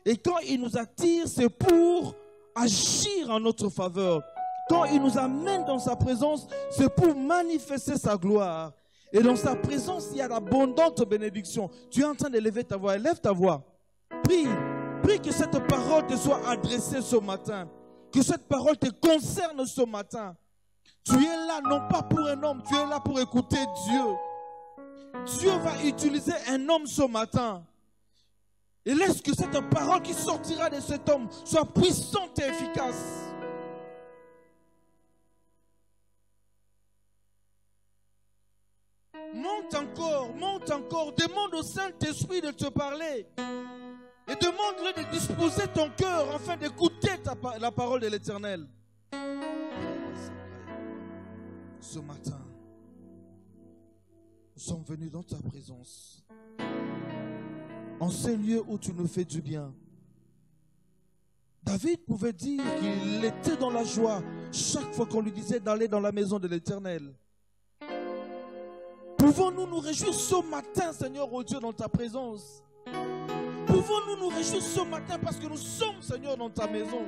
Et quand il nous attire, c'est pour agir en notre faveur. Quand il nous amène dans sa présence, c'est pour manifester sa gloire. Et dans sa présence, il y a d'abondantes bénédictions. Tu es en train d'élever ta voix. Élève ta voix. Prie. Prie que cette parole te soit adressée ce matin. Que cette parole te concerne ce matin. Tu es là non pas pour un homme, tu es là pour écouter Dieu. Dieu va utiliser un homme ce matin. Et laisse que cette parole qui sortira de cet homme soit puissante et efficace. Monte encore, demande au Saint-Esprit de te parler. Et demande-lui de disposer ton cœur afin d'écouter la parole de l'Éternel. Ce matin, nous sommes venus dans ta présence. En ces lieux où tu nous fais du bien. David pouvait dire qu'il était dans la joie chaque fois qu'on lui disait d'aller dans la maison de l'Éternel. Pouvons-nous nous réjouir ce matin, Seigneur, oh Dieu, dans ta présence? Pouvons-nous nous réjouir ce matin parce que nous sommes, Seigneur, dans ta maison?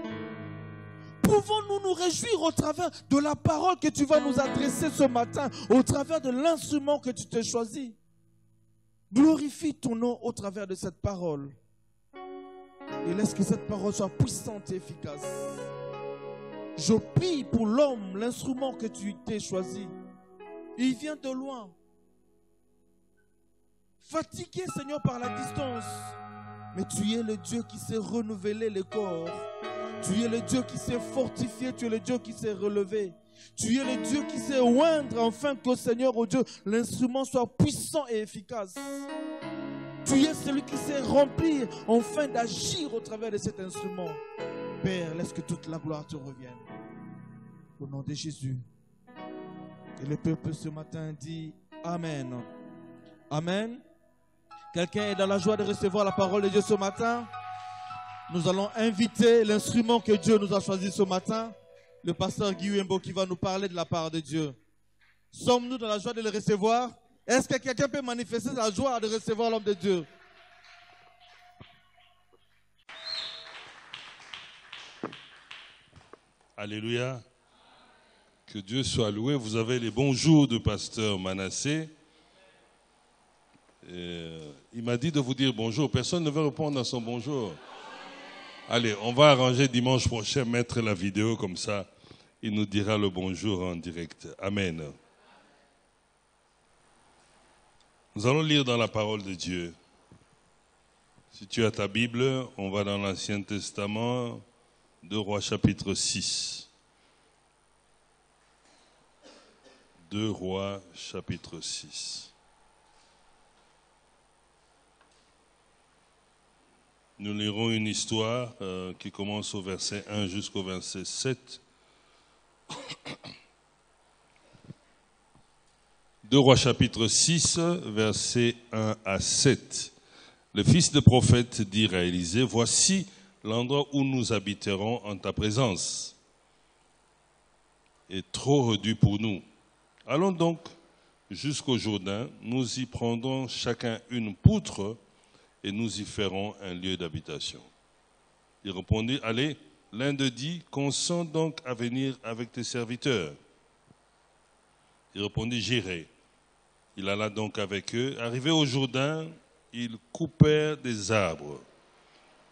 Pouvons-nous nous réjouir au travers de la parole que tu vas nous adresser ce matin, au travers de l'instrument que tu t'es choisi? Glorifie ton nom au travers de cette parole. Et laisse que cette parole soit puissante et efficace. Je prie pour l'homme, l'instrument que tu t'es choisi. Il vient de loin. Fatigué, Seigneur, par la distance. Mais tu es le Dieu qui sait renouveler le corps. Tu es le Dieu qui sait fortifier. Tu es le Dieu qui sait relever. Tu es le Dieu qui sait oindre afin que, Seigneur, oh Dieu, l'instrument soit puissant et efficace. Tu es celui qui sait remplir afin d'agir au travers de cet instrument. Père, laisse que toute la gloire te revienne. Au nom de Jésus. Et le peuple ce matin dit Amen. Amen. Quelqu'un est dans la joie de recevoir la parole de Dieu ce matin? Nous allons inviter l'instrument que Dieu nous a choisi ce matin, le pasteur Guy Wembo, qui va nous parler de la part de Dieu. Sommes-nous dans la joie de le recevoir? Est-ce que quelqu'un peut manifester la joie de recevoir l'homme de Dieu? Alléluia. Que Dieu soit loué. Vous avez les bonjours de pasteur Manassé. Il m'a dit de vous dire bonjour. Personne ne veut répondre à son bonjour. Allez, on va arranger dimanche prochain, mettre la vidéo comme ça. Il nous dira le bonjour en direct. Amen. Nous allons lire dans la parole de Dieu. Si tu as ta Bible, on va dans l'Ancien Testament, 2 Rois chapitre 6. 2 Rois chapitre 6. Nous lirons une histoire qui commence au verset 1 jusqu'au verset 7. 2 Rois chapitre 6, versets 1 à 7. Le fils de prophète dit à Élisée, « Voici l'endroit où nous habiterons en ta présence, est trop réduit pour nous. Allons donc jusqu'au Jourdain, nous y prendrons chacun une poutre, et nous y ferons un lieu d'habitation. » Il répondit, « Allez, l'un d'eux dit, consens donc à venir avec tes serviteurs. » Il répondit, « J'irai. » Il alla donc avec eux. Arrivé au Jourdain, ils coupèrent des arbres.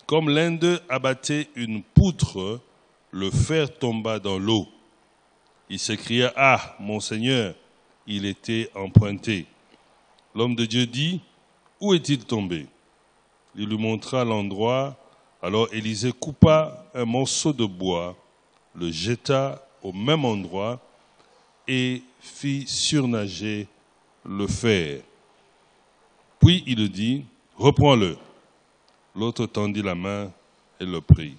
Comme l'un d'eux abattait une poutre, le fer tomba dans l'eau. Il s'écria, « Ah, mon Seigneur, il était emprunté. » L'homme de Dieu dit, « Où est-il tombé ?» Il lui montra l'endroit. Alors Élisée coupa un morceau de bois, le jeta au même endroit et fit surnager le fer. Puis il dit, « Reprends-le. » L'autre tendit la main et le prit.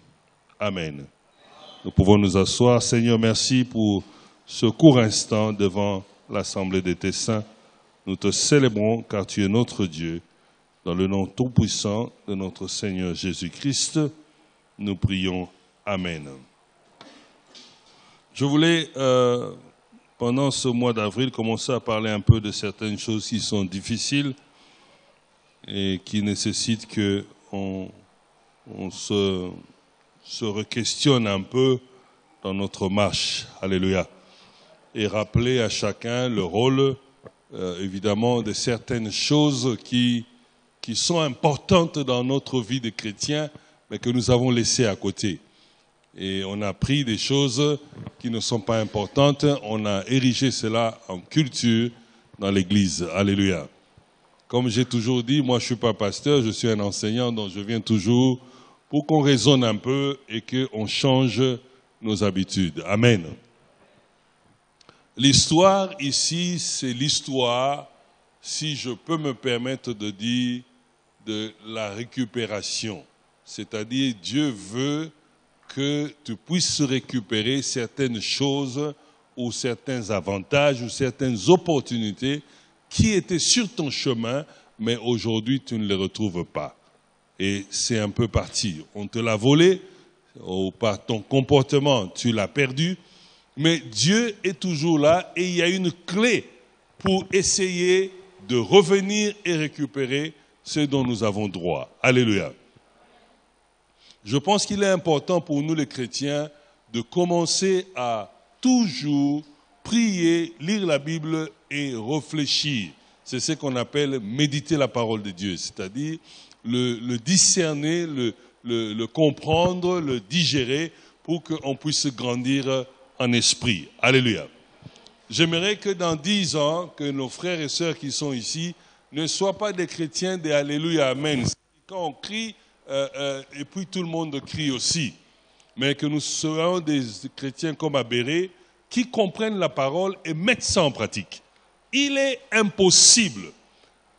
Amen. Nous pouvons nous asseoir. Seigneur, merci pour ce court instant devant l'assemblée de tes saints. Nous te célébrons car tu es notre Dieu. Dans le nom tout-puissant de notre Seigneur Jésus-Christ, nous prions. Amen. Je voulais, pendant ce mois d'avril, commencer à parler un peu de certaines choses qui sont difficiles et qui nécessitent qu'on on se re-questionne un peu dans notre marche. Alléluia. Et rappeler à chacun le rôle, évidemment, de certaines choses qui sont importantes dans notre vie de chrétien, mais que nous avons laissées à côté. Et on a pris des choses qui ne sont pas importantes, on a érigé cela en culture dans l'Église. Alléluia. Comme j'ai toujours dit, moi je ne suis pas pasteur, je suis un enseignant, donc je viens toujours pour qu'on raisonne un peu et qu'on change nos habitudes. Amen. L'histoire ici, c'est l'histoire, si je peux me permettre de dire, de la récupération. C'est-à-dire, Dieu veut que tu puisses récupérer certaines choses ou certains avantages ou certaines opportunités qui étaient sur ton chemin, mais aujourd'hui tu ne les retrouves pas. Et c'est un peu parti. On te l'a volé, ou par ton comportement tu l'as perdu, mais Dieu est toujours là et il y a une clé pour essayer de revenir et récupérer ce dont nous avons droit. Alléluia. Je pense qu'il est important pour nous les chrétiens de commencer à toujours prier, lire la Bible et réfléchir. C'est ce qu'on appelle méditer la parole de Dieu, c'est-à-dire le discerner, le comprendre, le digérer pour qu'on puisse grandir en esprit. Alléluia. J'aimerais que dans 10 ans, que nos frères et sœurs qui sont ici ne soient pas des chrétiens des Alléluia, Amen. Quand on crie, et puis tout le monde crie aussi, mais que nous soyons des chrétiens comme Abéré qui comprennent la parole et mettent ça en pratique. Il est impossible,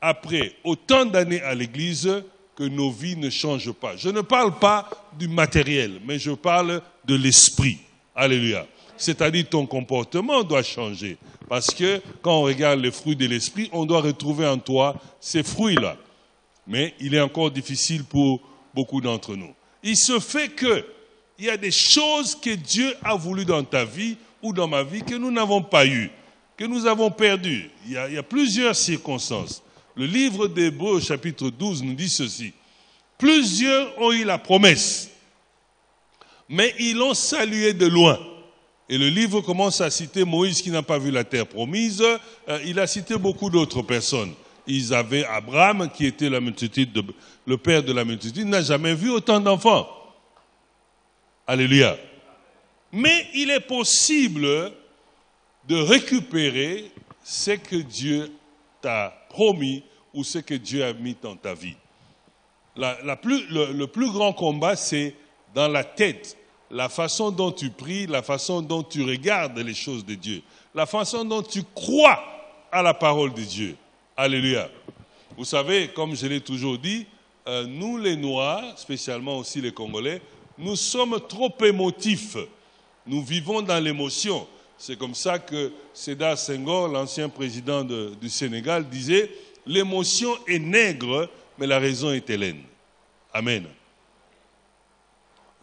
après autant d'années à l'Église, que nos vies ne changent pas. Je ne parle pas du matériel, mais je parle de l'esprit. Alléluia. C'est-à-dire ton comportement doit changer. Parce que quand on regarde les fruits de l'esprit, on doit retrouver en toi ces fruits-là. Mais il est encore difficile pour beaucoup d'entre nous. Il se fait qu'il y a des choses que Dieu a voulu dans ta vie ou dans ma vie que nous n'avons pas eues, que nous avons perdues. Il y a plusieurs circonstances. Le livre d'Hébreux, chapitre 12, nous dit ceci. Plusieurs ont eu la promesse, mais ils l'ont saluée de loin. Et le livre commence à citer Moïse qui n'a pas vu la terre promise. Il a cité beaucoup d'autres personnes. Ils avaient Abraham qui était le père de la multitude, n'a jamais vu autant d'enfants. Alléluia. Mais il est possible de récupérer ce que Dieu t'a promis ou ce que Dieu a mis dans ta vie. Le plus grand combat, c'est dans la tête. La façon dont tu pries, la façon dont tu regardes les choses de Dieu, la façon dont tu crois à la parole de Dieu. Alléluia. Vous savez, comme je l'ai toujours dit, nous les Noirs, spécialement aussi les Congolais, nous sommes trop émotifs. Nous vivons dans l'émotion. C'est comme ça que Sédar Senghor, l'ancien président du Sénégal, disait « L'émotion est nègre, mais la raison est hellène. » Amen.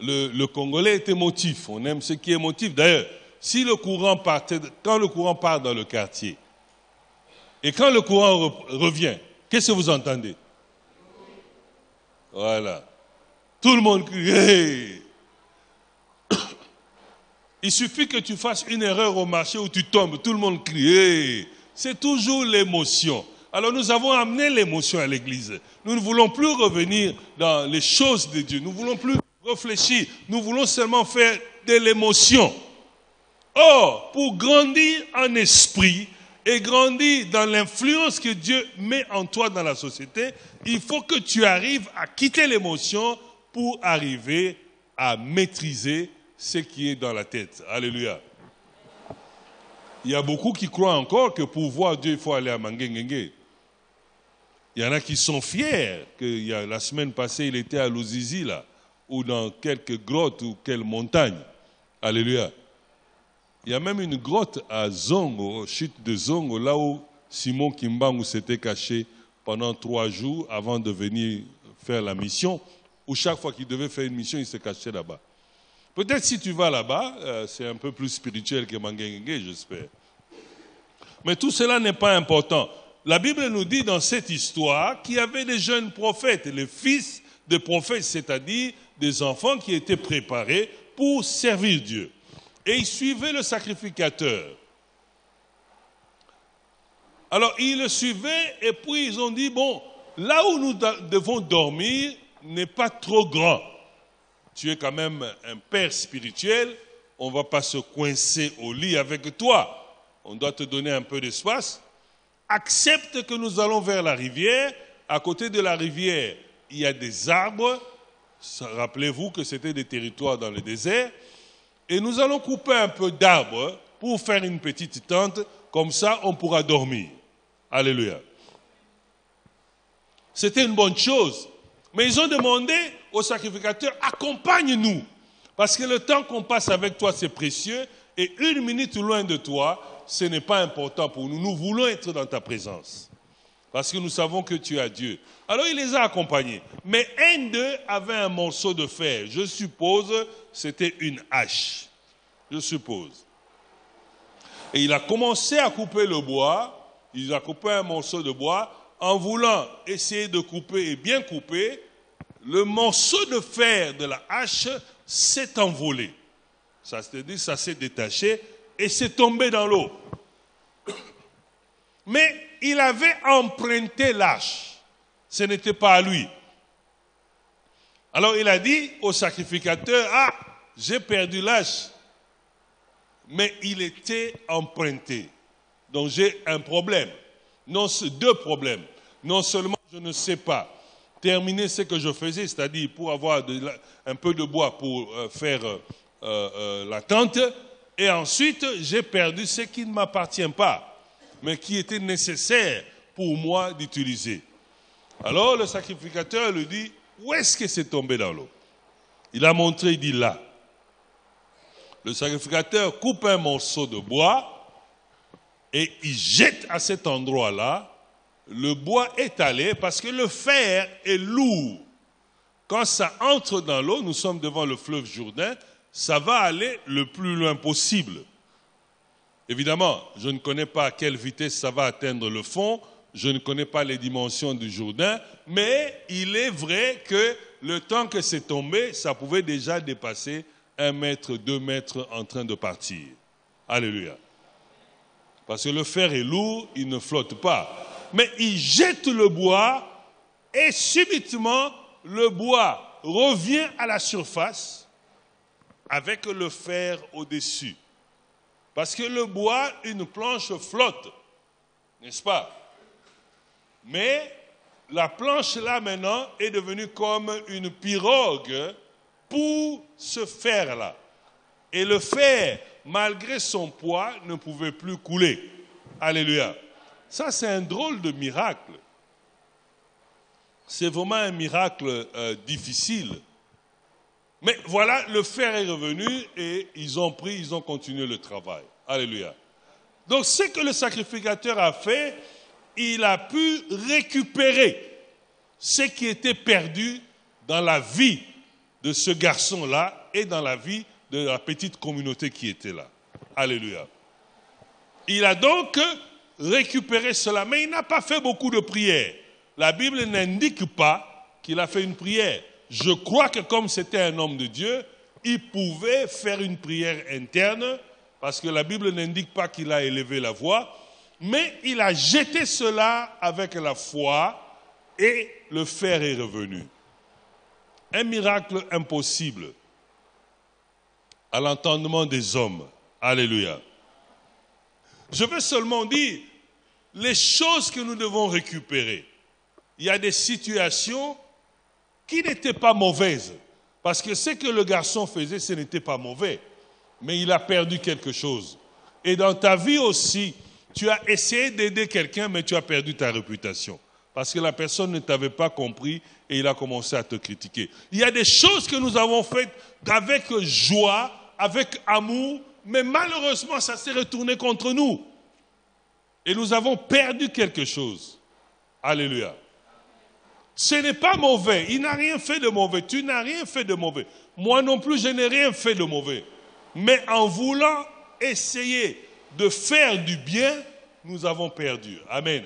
Le Congolais est émotif. On aime ce qui est émotif. D'ailleurs, si le courant quand le courant part dans le quartier, et quand le courant revient, qu'est-ce que vous entendez? Voilà. Tout le monde crie. Hey! Il suffit que tu fasses une erreur au marché où tu tombes, tout le monde crie. Hey! C'est toujours l'émotion. Alors nous avons amené l'émotion à l'église. Nous ne voulons plus revenir dans les choses de Dieu. Nous ne voulons plus réfléchir. Nous voulons seulement faire de l'émotion. Or, pour grandir en esprit, et grandir dans l'influence que Dieu met en toi dans la société, il faut que tu arrives à quitter l'émotion pour arriver à maîtriser ce qui est dans la tête. Alléluia. Il y a beaucoup qui croient encore que pour voir Dieu, il faut aller à Mangengengue. Il y en a qui sont fiers que la semaine passée, il était à Luzizi, là, ou dans quelques grottes ou quelle montagne. Alléluia. Il y a même une grotte à Zongo, chute de Zongo, là où Simon Kimbangu s'était caché pendant 3 jours avant de venir faire la mission, où chaque fois qu'il devait faire une mission, il se cachait là-bas. Peut-être si tu vas là-bas, c'est un peu plus spirituel que Mangengengue, j'espère. Mais tout cela n'est pas important. La Bible nous dit dans cette histoire qu'il y avait des jeunes prophètes, les fils des prophètes, c'est-à-dire des enfants qui étaient préparés pour servir Dieu. Et ils suivaient le sacrificateur. Alors, ils le suivaient et puis ils ont dit, bon, là où nous devons dormir n'est pas trop grand. Tu es quand même un père spirituel, on ne va pas se coincer au lit avec toi. On doit te donner un peu d'espace. Accepte que nous allons vers la rivière. À côté de la rivière, il y a des arbres. Rappelez-vous que c'était des territoires dans le désert. Et nous allons couper un peu d'arbres pour faire une petite tente. Comme ça, on pourra dormir. Alléluia. C'était une bonne chose. Mais ils ont demandé au sacrificateur, accompagne-nous. Parce que le temps qu'on passe avec toi, c'est précieux. Et 1 minute loin de toi, ce n'est pas important pour nous. Nous voulons être dans ta présence. Parce que nous savons que tu as Dieu. Alors il les a accompagnés. Mais un d'eux avait un morceau de fer. Je suppose c'était une hache. Je suppose. Et il a commencé à couper le bois. Il a coupé un morceau de bois. En voulant essayer de couper et bien couper, le morceau de fer de la hache s'est envolé. Ça c'est-à-dire, ça s'est détaché et c'est tombé dans l'eau. Mais il avait emprunté l'hache. Ce n'était pas à lui. Alors il a dit au sacrificateur, ah, j'ai perdu l'hache. Mais il était emprunté. Donc j'ai un problème. Non, deux problèmes. Non seulement je ne sais pas terminer ce que je faisais, c'est-à-dire pour avoir un peu de bois pour faire la tente, et ensuite j'ai perdu ce qui ne m'appartient pas, mais qui était nécessaire pour moi d'utiliser. Alors le sacrificateur lui dit, où est-ce que c'est tombé dans l'eau? Il a montré, il dit là. Le sacrificateur coupe un morceau de bois, et il jette à cet endroit-là, le bois étalé, parce que le fer est lourd. Quand ça entre dans l'eau, nous sommes devant le fleuve Jourdain, ça va aller le plus loin possible. Évidemment, je ne connais pas à quelle vitesse ça va atteindre le fond, je ne connais pas les dimensions du Jourdain, mais il est vrai que le temps que c'est tombé, ça pouvait déjà dépasser 1 mètre, 2 mètres en train de partir. Alléluia. Parce que le fer est lourd, il ne flotte pas. Mais il jette le bois et subitement, le bois revient à la surface avec le fer au-dessus. Parce que le bois, une planche flotte, n'est-ce pas? Mais la planche là maintenant est devenue comme une pirogue pour ce fer-là. Et le fer, malgré son poids, ne pouvait plus couler. Alléluia. Ça, c'est un drôle de miracle. C'est vraiment un miracle difficile. Mais voilà, le fer est revenu et ils ont continué le travail. Alléluia. Donc, ce que le sacrificateur a fait, il a pu récupérer ce qui était perdu dans la vie de ce garçon-là et dans la vie de la petite communauté qui était là. Alléluia. Il a donc récupéré cela, mais il n'a pas fait beaucoup de prières. La Bible n'indique pas qu'il a fait une prière. Je crois que comme c'était un homme de Dieu, il pouvait faire une prière interne, parce que la Bible n'indique pas qu'il a élevé la voix, mais il a jeté cela avec la foi et le fer est revenu. Un miracle impossible à l'entendement des hommes. Alléluia. Je veux seulement dire les choses que nous devons récupérer. Il y a des situations qui n'étaient pas mauvaises. Parce que ce que le garçon faisait, ce n'était pas mauvais. Mais il a perdu quelque chose. Et dans ta vie aussi, tu as essayé d'aider quelqu'un, mais tu as perdu ta réputation. Parce que la personne ne t'avait pas compris et il a commencé à te critiquer. Il y a des choses que nous avons faites avec joie, avec amour, mais malheureusement, ça s'est retourné contre nous. Et nous avons perdu quelque chose. Alléluia. Ce n'est pas mauvais. Il n'a rien fait de mauvais. Tu n'as rien fait de mauvais. Moi non plus, je n'ai rien fait de mauvais. Mais en voulant essayer de faire du bien, nous avons perdu. Amen.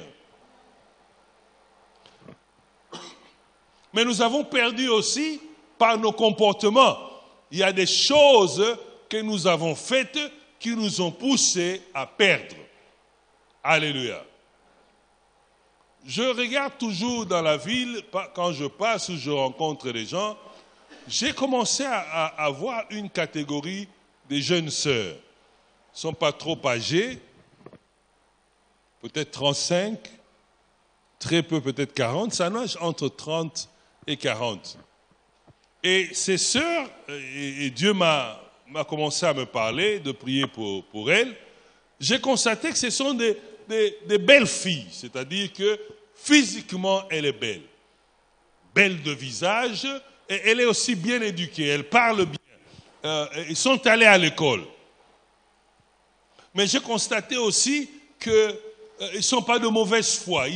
Mais nous avons perdu aussi par nos comportements. Il y a des choses que nous avons faites qui nous ont poussés à perdre. Alléluia. Je regarde toujours dans la ville, quand je passe ou je rencontre des gens, j'ai commencé à voir une catégorie des jeunes sœurs. Elles ne sont pas trop âgées, peut-être 35, très peu, peut-être 40, ça nage entre 30 et 40. Et ces sœurs, et Dieu m'a commencé à me parler, de prier pour elles, j'ai constaté que ce sont des belles filles, c'est-à-dire que physiquement, elle est belle. Belle de visage, et elle est aussi bien éduquée, elle parle bien. Ils sont allés à l'école. Mais j'ai constaté aussi qu'ils ne sont pas de mauvaise foi.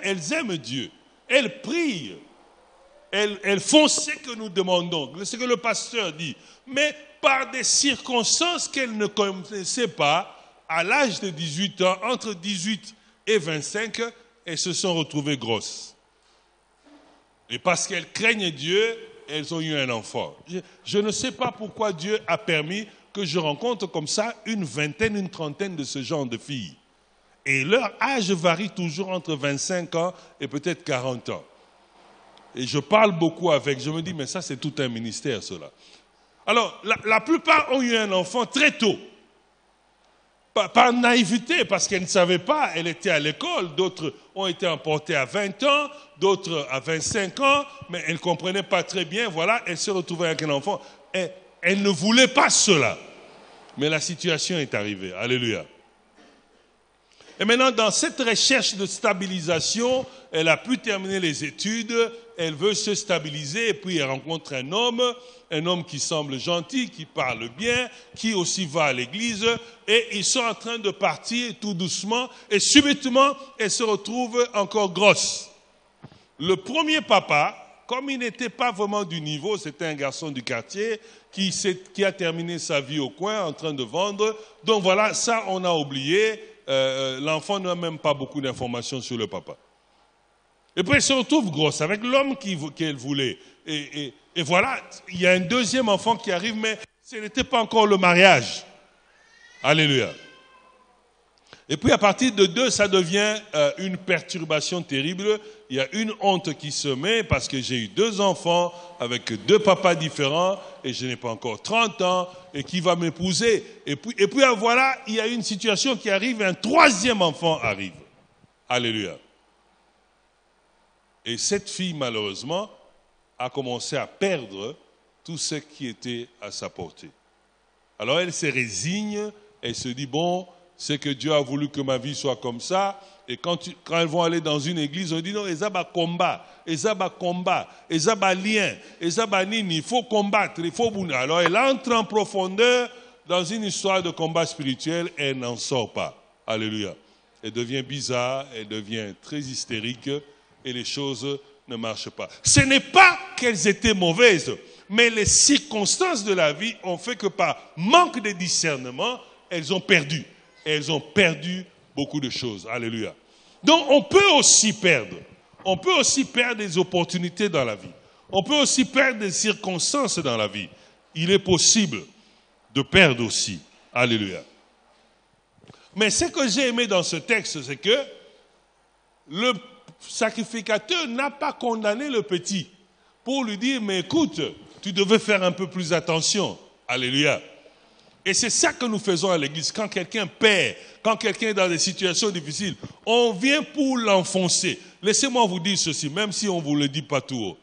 Elles aiment Dieu. Elles prient. Elles font ce que nous demandons, ce que le pasteur dit. Mais par des circonstances qu'elles ne connaissaient pas, à l'âge de 18 ans, entre 18 et 25, elles se sont retrouvées grosses. Et parce qu'elles craignent Dieu, elles ont eu un enfant. Je ne sais pas pourquoi Dieu a permis que je rencontre comme ça une vingtaine, une trentaine de ce genre de filles. Et leur âge varie toujours entre 25 ans et peut-être 40 ans. Et je parle beaucoup avec, je me dis, mais ça c'est tout un ministère cela. Alors, la plupart ont eu un enfant très tôt. Par naïveté, parce qu'elles ne savaient pas, elles étaient à l'école, d'autres ont été emportées à 20 ans, d'autres à 25 ans, mais elles ne comprenaient pas très bien, voilà, elles se retrouvaient avec un enfant. Elles ne voulaient pas cela. Mais la situation est arrivée. Alléluia. Et maintenant, dans cette recherche de stabilisation, elle a pu terminer les études, elle veut se stabiliser, et puis elle rencontre un homme qui semble gentil, qui parle bien, qui aussi va à l'église, et ils sont en train de partir tout doucement, et subitement, elle se retrouve encore grosse. Le premier papa, comme il n'était pas vraiment du niveau, c'était un garçon du quartier, qui a terminé sa vie au coin, en train de vendre, donc voilà, ça on a oublié. L'enfant n'a même pas beaucoup d'informations sur le papa. Et puis elle se retrouve grosse avec l'homme qu'elle voulait. Et voilà, il y a un deuxième enfant qui arrive, mais ce n'était pas encore le mariage. Alléluia. Et puis à partir de 2, ça devient une perturbation terrible. Il y a une honte qui se met parce que j'ai eu 2 enfants avec 2 papas différents et je n'ai pas encore 30 ans et qui va m'épouser. Et puis voilà, il y a une situation qui arrive et un 3e enfant arrive. Alléluia. Et cette fille, malheureusement, a commencé à perdre tout ce qui était à sa portée. Alors elle se résigne, elle se dit, bon, c'est que Dieu a voulu que ma vie soit comme ça. Et quand elles vont aller dans une église, on dit non, ils ont combat, ils ont lien, il faut combattre, il faut bouger. Alors elle entre en profondeur dans une histoire de combat spirituel et elle n'en sort pas. Alléluia. Elle devient bizarre, elle devient très hystérique et les choses ne marchent pas. Ce n'est pas qu'elles étaient mauvaises, mais les circonstances de la vie ont fait que par manque de discernement, elles ont perdu. Elles ont perdu beaucoup de choses. Alléluia. Donc, on peut aussi perdre. On peut aussi perdre des opportunités dans la vie. On peut aussi perdre des circonstances dans la vie. Il est possible de perdre aussi. Alléluia. Mais ce que j'ai aimé dans ce texte, c'est que le sacrificateur n'a pas condamné le petit pour lui dire, mais écoute, tu devais faire un peu plus attention. Alléluia. Et c'est ça que nous faisons à l'église. Quand quelqu'un perd, quand quelqu'un est dans des situations difficiles, on vient pour l'enfoncer. Laissez-moi vous dire ceci, même si on ne vous le dit pas tout haut.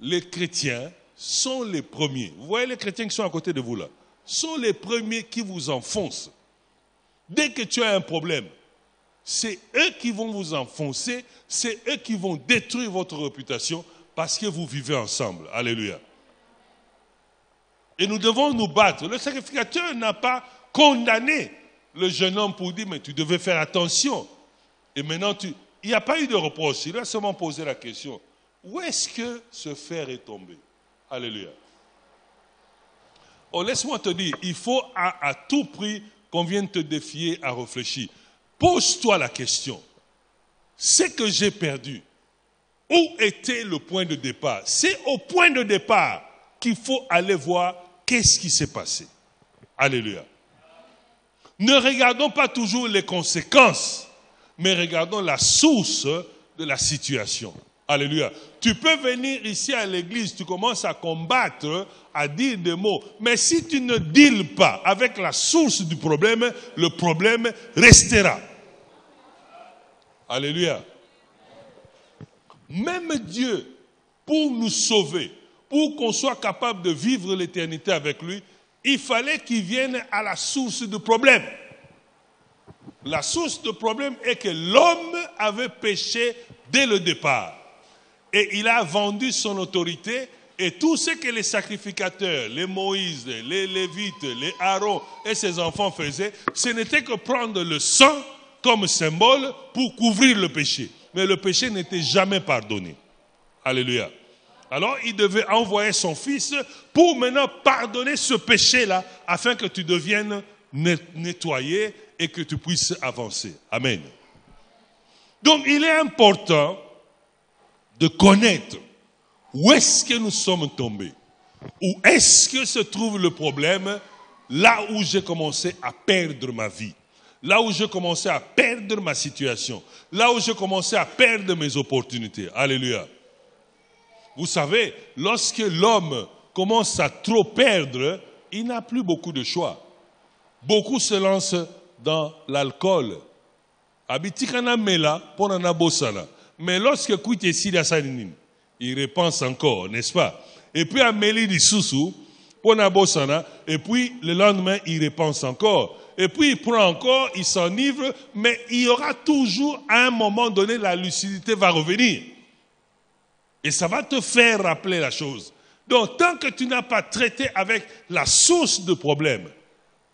Les chrétiens sont les premiers. Vous voyez les chrétiens qui sont à côté de vous là, sont les premiers qui vous enfoncent. Dès que tu as un problème, c'est eux qui vont vous enfoncer, c'est eux qui vont détruire votre réputation parce que vous vivez ensemble. Alléluia. Et nous devons nous battre. Le sacrificateur n'a pas condamné le jeune homme pour dire, mais tu devais faire attention. Et maintenant, il n'y a pas eu de reproche. Il a seulement posé la question, où est-ce que ce fer est tombé? Alléluia. Oh, laisse-moi te dire, il faut à tout prix qu'on vienne te défier à réfléchir. Pose-toi la question. Ce que j'ai perdu, où était le point de départ? C'est au point de départ qu'il faut aller voir qu'est-ce qui s'est passé. Alléluia. Ne regardons pas toujours les conséquences, mais regardons la source de la situation. Alléluia. Tu peux venir ici à l'église, tu commences à combattre, à dire des mots, mais si tu ne deals pas avec la source du problème, le problème restera. Alléluia. Même Dieu, pour nous sauver, pour qu'on soit capable de vivre l'éternité avec lui, il fallait qu'il vienne à la source du problème. La source du problème est que l'homme avait péché dès le départ. Et il a vendu son autorité, et tout ce que les sacrificateurs, les Moïse, les Lévites, les Aaron et ses enfants faisaient, ce n'était que prendre le sang comme symbole pour couvrir le péché. Mais le péché n'était jamais pardonné. Alléluia. Alors il devait envoyer son fils pour maintenant pardonner ce péché-là, afin que tu deviennes nettoyé et que tu puisses avancer. Amen. Donc il est important de connaître où est-ce que nous sommes tombés. Où est-ce que se trouve le problème, là où j'ai commencé à perdre ma vie. Là où j'ai commencé à perdre ma situation. Là où j'ai commencé à perdre mes opportunités. Alléluia. Vous savez, lorsque l'homme commence à trop perdre, il n'a plus beaucoup de choix. Beaucoup se lancent dans l'alcool. Abitikana mela ponana bosala. Mais lorsque kuite silia salinim, il repense encore, n'est-ce pas? Et puis Amélie dit sousou, pona bosana, et puis le lendemain il repense encore. Et puis il prend encore, il s'enivre, mais il y aura toujours à un moment donné la lucidité va revenir. Et ça va te faire rappeler la chose. Donc tant que tu n'as pas traité avec la source du problème,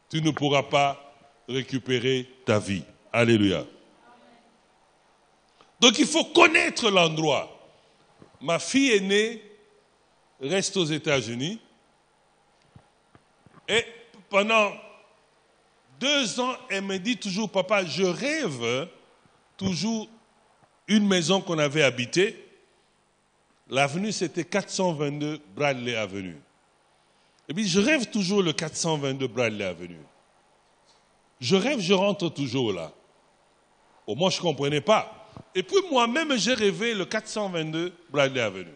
tu ne pourras pas récupérer ta vie. Alléluia. Donc il faut connaître l'endroit. Ma fille aînée reste aux États-Unis. Et pendant 2 ans, elle me dit toujours, papa, je rêve toujours une maison qu'on avait habitée. L'avenue, c'était 422 Bradley Avenue. Et puis, je rêve toujours le 422 Bradley Avenue. Je rêve, je rentre toujours là. Au moins, je ne comprenais pas. Et puis, moi-même, j'ai rêvé le 422 Bradley Avenue.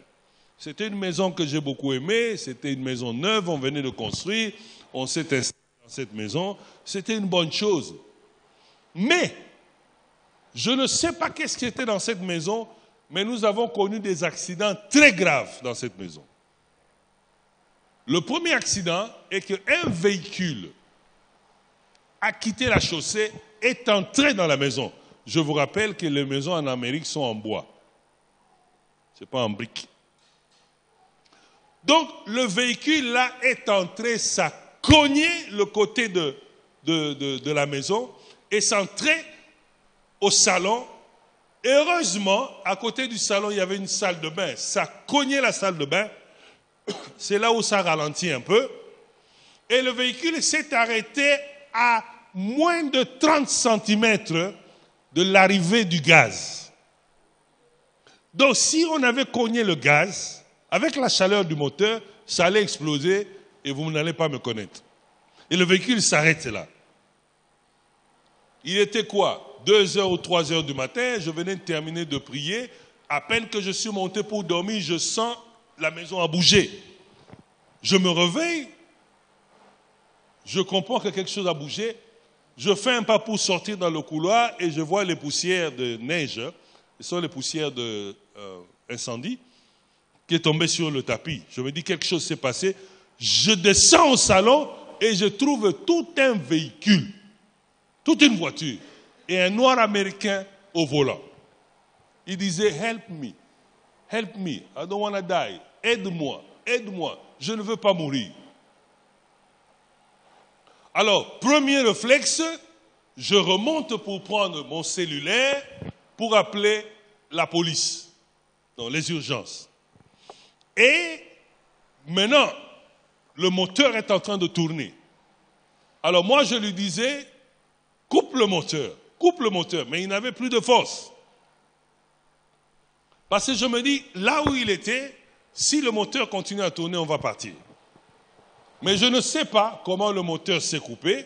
C'était une maison que j'ai beaucoup aimée. C'était une maison neuve, on venait de construire. On s'est installé dans cette maison. C'était une bonne chose. Mais, je ne sais pas qu'est-ce qui était dans cette maison, mais nous avons connu des accidents très graves dans cette maison. Le premier accident est qu'un véhicule a quitté la chaussée, est entré dans la maison. Je vous rappelle que les maisons en Amérique sont en bois. Ce n'est pas en briques. Donc, le véhicule là est entré, ça a cogné le côté de la maison et c'est entré au salon. Et heureusement, à côté du salon, il y avait une salle de bain. Ça a cogné la salle de bain. C'est là où ça ralentit un peu. Et le véhicule s'est arrêté à moins de 30 cm de l'arrivée du gaz. Donc, si on avait cogné le gaz, avec la chaleur du moteur, ça allait exploser et vous n'allez pas me connaître. Et le véhicule s'arrête là. Il était quoi? 2h ou 3h du matin, je venais de terminer de prier. À peine que je suis monté pour dormir, je sens la maison a bougé. Je me réveille, je comprends que quelque chose a bougé. Je fais un pas pour sortir dans le couloir et je vois les poussières de neige, ce sont les poussières d'incendie, qui est tombée sur le tapis. Je me dis quelque chose s'est passé. Je descends au salon et je trouve tout un véhicule, toute une voiture et un noir américain au volant. Il disait, help me, I don't want to die. Aide-moi, je ne veux pas mourir. Alors, premier réflexe, je remonte pour prendre mon cellulaire pour appeler la police, dans les urgences. Et maintenant, le moteur est en train de tourner. Alors moi, je lui disais, coupe le moteur, mais il n'avait plus de force. Parce que je me dis, là où il était, si le moteur continue à tourner, on va partir. Mais je ne sais pas comment le moteur s'est coupé.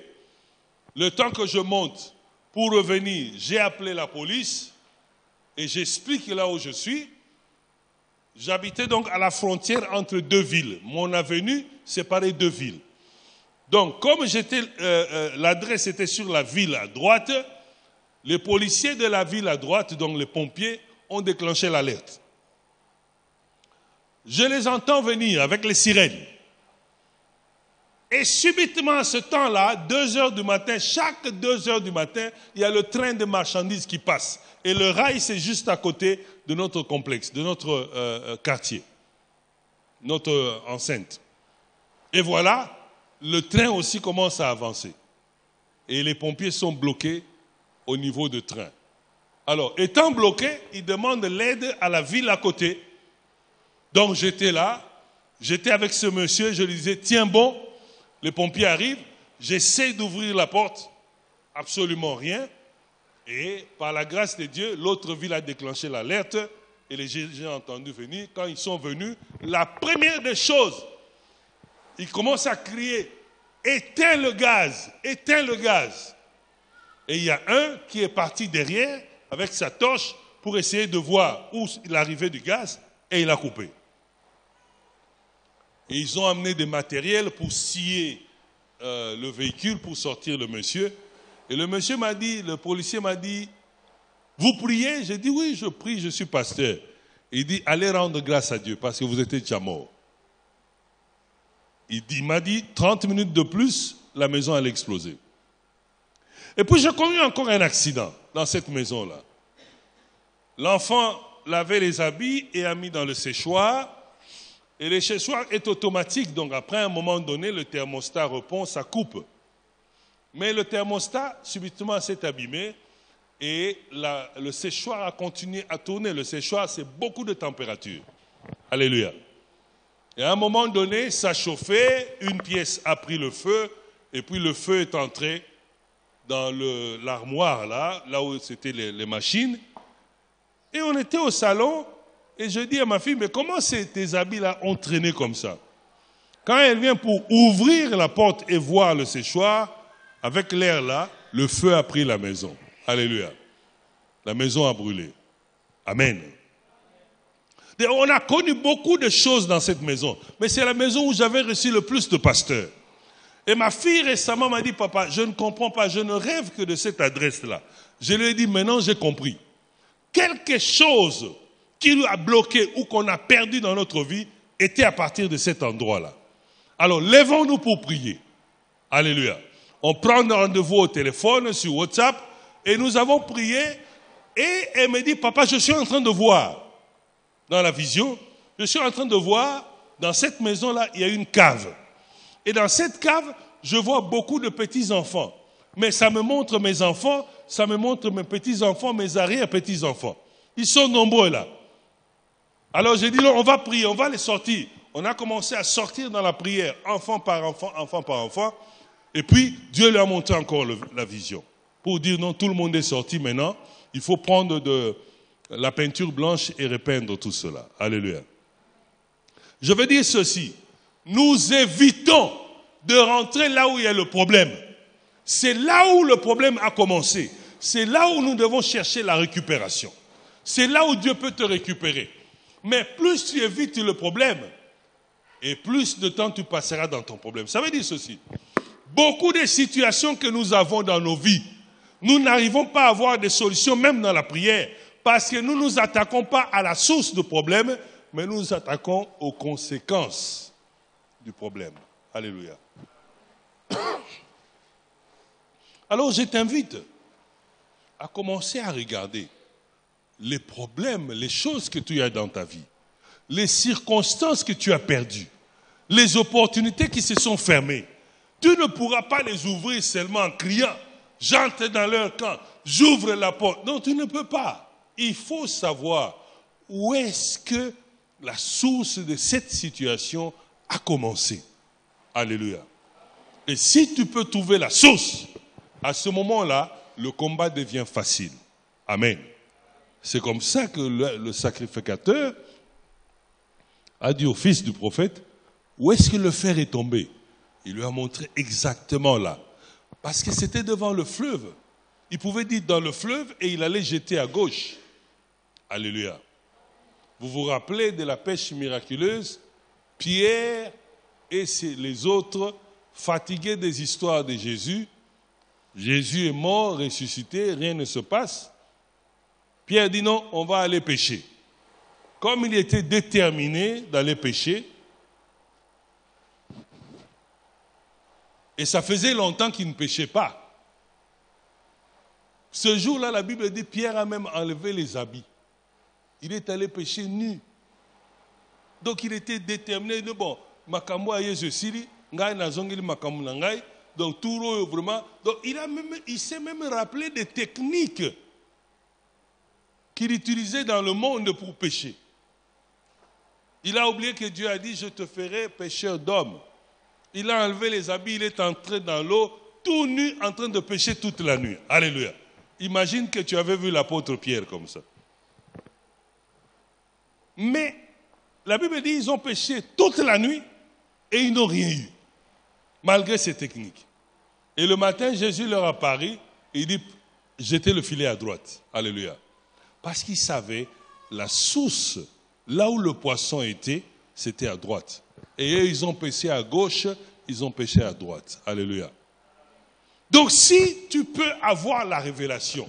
Le temps que je monte pour revenir, j'ai appelé la police et j'explique là où je suis. J'habitais donc à la frontière entre deux villes. Mon avenue séparait deux villes. Donc, comme l'adresse était sur la ville à droite, les policiers de la ville à droite, donc les pompiers, ont déclenché l'alerte. Je les entends venir avec les sirènes. Et subitement, à ce temps-là, 2 heures du matin, chaque 2 heures du matin, il y a le train de marchandises qui passe. Et le rail, c'est juste à côté de notre complexe, de notre quartier, notre enceinte. Et voilà, le train aussi commence à avancer. Et les pompiers sont bloqués au niveau du train. Alors, étant bloqués, ils demandent l'aide à la ville à côté. Donc, j'étais là, j'étais avec ce monsieur, je lui disais, tiens bon, les pompiers arrivent, j'essaie d'ouvrir la porte, absolument rien. Et par la grâce de Dieu, l'autre ville a déclenché l'alerte et les gens ont entendu venir. Quand ils sont venus, la première des choses, ils commencent à crier, éteins le gaz, éteins le gaz. Et il y a un qui est parti derrière avec sa torche pour essayer de voir où l'arrivée du gaz et il a coupé. Et ils ont amené des matériels pour scier le véhicule, pour sortir le monsieur. Et le monsieur m'a dit, le policier m'a dit, vous priez? J'ai dit, oui, je prie, je suis pasteur. Il dit, allez rendre grâce à Dieu parce que vous étiez déjà mort. Il m'a dit, 30 minutes de plus, la maison allait exploser. Et puis j'ai connu encore un accident dans cette maison-là. L'enfant lavait les habits et a mis dans le séchoir. Et le séchoir est automatique, donc après un moment donné, le thermostat répond, ça coupe. Mais le thermostat, subitement, s'est abîmé et le séchoir a continué à tourner. Le séchoir, c'est beaucoup de température. Alléluia. Et à un moment donné, ça chauffait, une pièce a pris le feu et puis le feu est entré dans l'armoire, là où c'était les machines. Et on était au salon. Et je dis à ma fille, mais comment tes habits-là ont traîné comme ça? Quand elle vient pour ouvrir la porte et voir le séchoir, avec l'air là, le feu a pris la maison. Alléluia. La maison a brûlé. Amen. Et on a connu beaucoup de choses dans cette maison, mais c'est la maison où j'avais reçu le plus de pasteurs. Et ma fille récemment m'a dit, papa, je ne comprends pas, je ne rêve que de cette adresse-là. Je lui ai dit, maintenant j'ai compris. Quelque chose qui nous a bloqué ou qu'on a perdu dans notre vie était à partir de cet endroit-là. Alors, lèvons-nous pour prier. Alléluia. On prend un rendez-vous au téléphone, sur WhatsApp, et nous avons prié, et elle me dit, papa, je suis en train de voir, dans la vision, je suis en train de voir, dans cette maison-là, il y a une cave. Et dans cette cave, je vois beaucoup de petits-enfants. Mais ça me montre mes enfants, ça me montre mes petits-enfants, mes arrière-petits-enfants. Ils sont nombreux là. Alors j'ai dit, non, on va prier, on va les sortir. On a commencé à sortir dans la prière, enfant par enfant, enfant par enfant. Et puis, Dieu lui a montré encore la vision. Pour dire, non, tout le monde est sorti maintenant. Il faut prendre de la peinture blanche et repeindre tout cela. Alléluia. Je veux dire ceci. Nous évitons de rentrer là où il y a le problème. C'est là où le problème a commencé. C'est là où nous devons chercher la récupération. C'est là où Dieu peut te récupérer. Mais plus tu évites le problème, et plus de temps tu passeras dans ton problème. Ça veut dire ceci. Beaucoup de situations que nous avons dans nos vies, nous n'arrivons pas à avoir des solutions, même dans la prière, parce que nous ne nous attaquons pas à la source du problème, mais nous nous attaquons aux conséquences du problème. Alléluia. Alors je t'invite à commencer à regarder les problèmes, les choses que tu as dans ta vie, les circonstances que tu as perdues, les opportunités qui se sont fermées. Tu ne pourras pas les ouvrir seulement en criant « J'entre dans leur camp, j'ouvre la porte ». Non, tu ne peux pas. Il faut savoir où est-ce que la source de cette situation a commencé. Alléluia. Et si tu peux trouver la source, à ce moment-là, le combat devient facile. Amen. C'est comme ça que le sacrificateur a dit au fils du prophète, où est-ce que le fer est tombé? Il lui a montré exactement là. Parce que c'était devant le fleuve. Il pouvait dire dans le fleuve et il allait jeter à gauche. Alléluia. Vous vous rappelez de la pêche miraculeuse? Pierre et les autres, fatigués des histoires de Jésus. Jésus est mort, ressuscité, rien ne se passe. Pierre dit non, on va aller pêcher. Comme il était déterminé d'aller pêcher, et ça faisait longtemps qu'il ne pêchait pas. Ce jour-là, la Bible dit, Pierre a même enlevé les habits. Il est allé pêcher nu. Donc il était déterminé, de bon, makambo aye je siri, ngai nazongeli makambo na ngai. Donc tout vraiment, donc il s'est même rappelé des techniques qu'il utilisait dans le monde pour pêcher. Il a oublié que Dieu a dit, je te ferai pêcheur d'hommes. Il a enlevé les habits, il est entré dans l'eau, tout nu, en train de pêcher toute la nuit. Alléluia. Imagine que tu avais vu l'apôtre Pierre comme ça. Mais la Bible dit, ils ont pêché toute la nuit et ils n'ont rien eu, malgré ces techniques. Et le matin, Jésus leur apparaît et il dit, jetez le filet à droite. Alléluia. Parce qu'il savait la source, là où le poisson était, c'était à droite. Et eux, ils ont pêché à gauche, ils ont pêché à droite. Alléluia. Donc si tu peux avoir la révélation,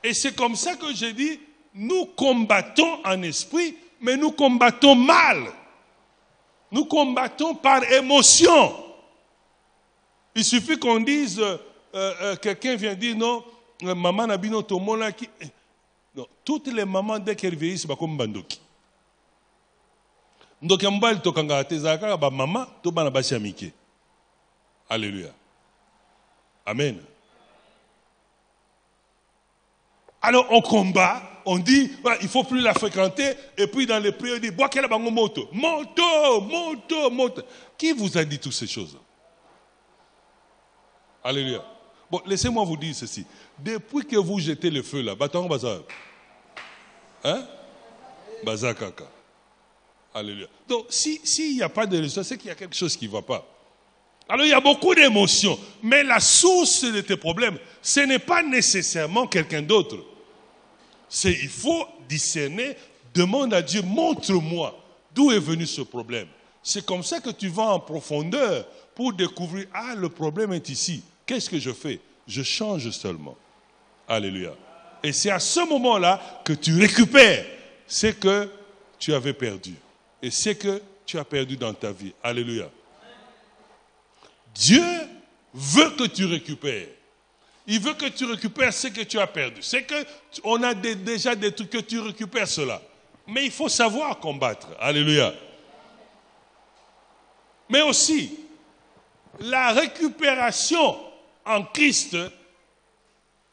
et c'est comme ça que je dis, nous combattons en esprit, mais nous combattons mal. Nous combattons par émotion. Il suffit qu'on dise, quelqu'un vient dire, non, maman n'a pas tout le monde qui... Non, toutes les mamans, dès qu'elles vieillissent, c'est comme bandoki. Donc, mbal to kanga tezaka ba maman to bana basi amike. Alléluia. Amen. Alors on combat, on dit ouais, il faut plus la fréquenter et puis dans les prières on dit bois quelle bango moto. Moto. Qui vous a dit toutes ces choses? Alléluia. Bon, laissez-moi vous dire ceci. Depuis que vous jetez le feu là, bâton bazar. Hein? Bazar kaka. Alléluia. Donc, s'il n'y a pas de résultat, c'est qu'il y a quelque chose qui ne va pas. Alors, il y a beaucoup d'émotions. Mais la source de tes problèmes, ce n'est pas nécessairement quelqu'un d'autre. Il faut discerner, demande à Dieu, montre-moi d'où est venu ce problème. C'est comme ça que tu vas en profondeur pour découvrir, ah, le problème est ici. Qu'est-ce que je fais? Je change seulement. Alléluia. Et c'est à ce moment-là que tu récupères ce que tu avais perdu. Et ce que tu as perdu dans ta vie. Alléluia. Dieu veut que tu récupères. Il veut que tu récupères ce que tu as perdu. C'est qu'on a déjà des trucs que tu récupères cela. Mais il faut savoir combattre. Alléluia. Mais aussi, la récupération en Christ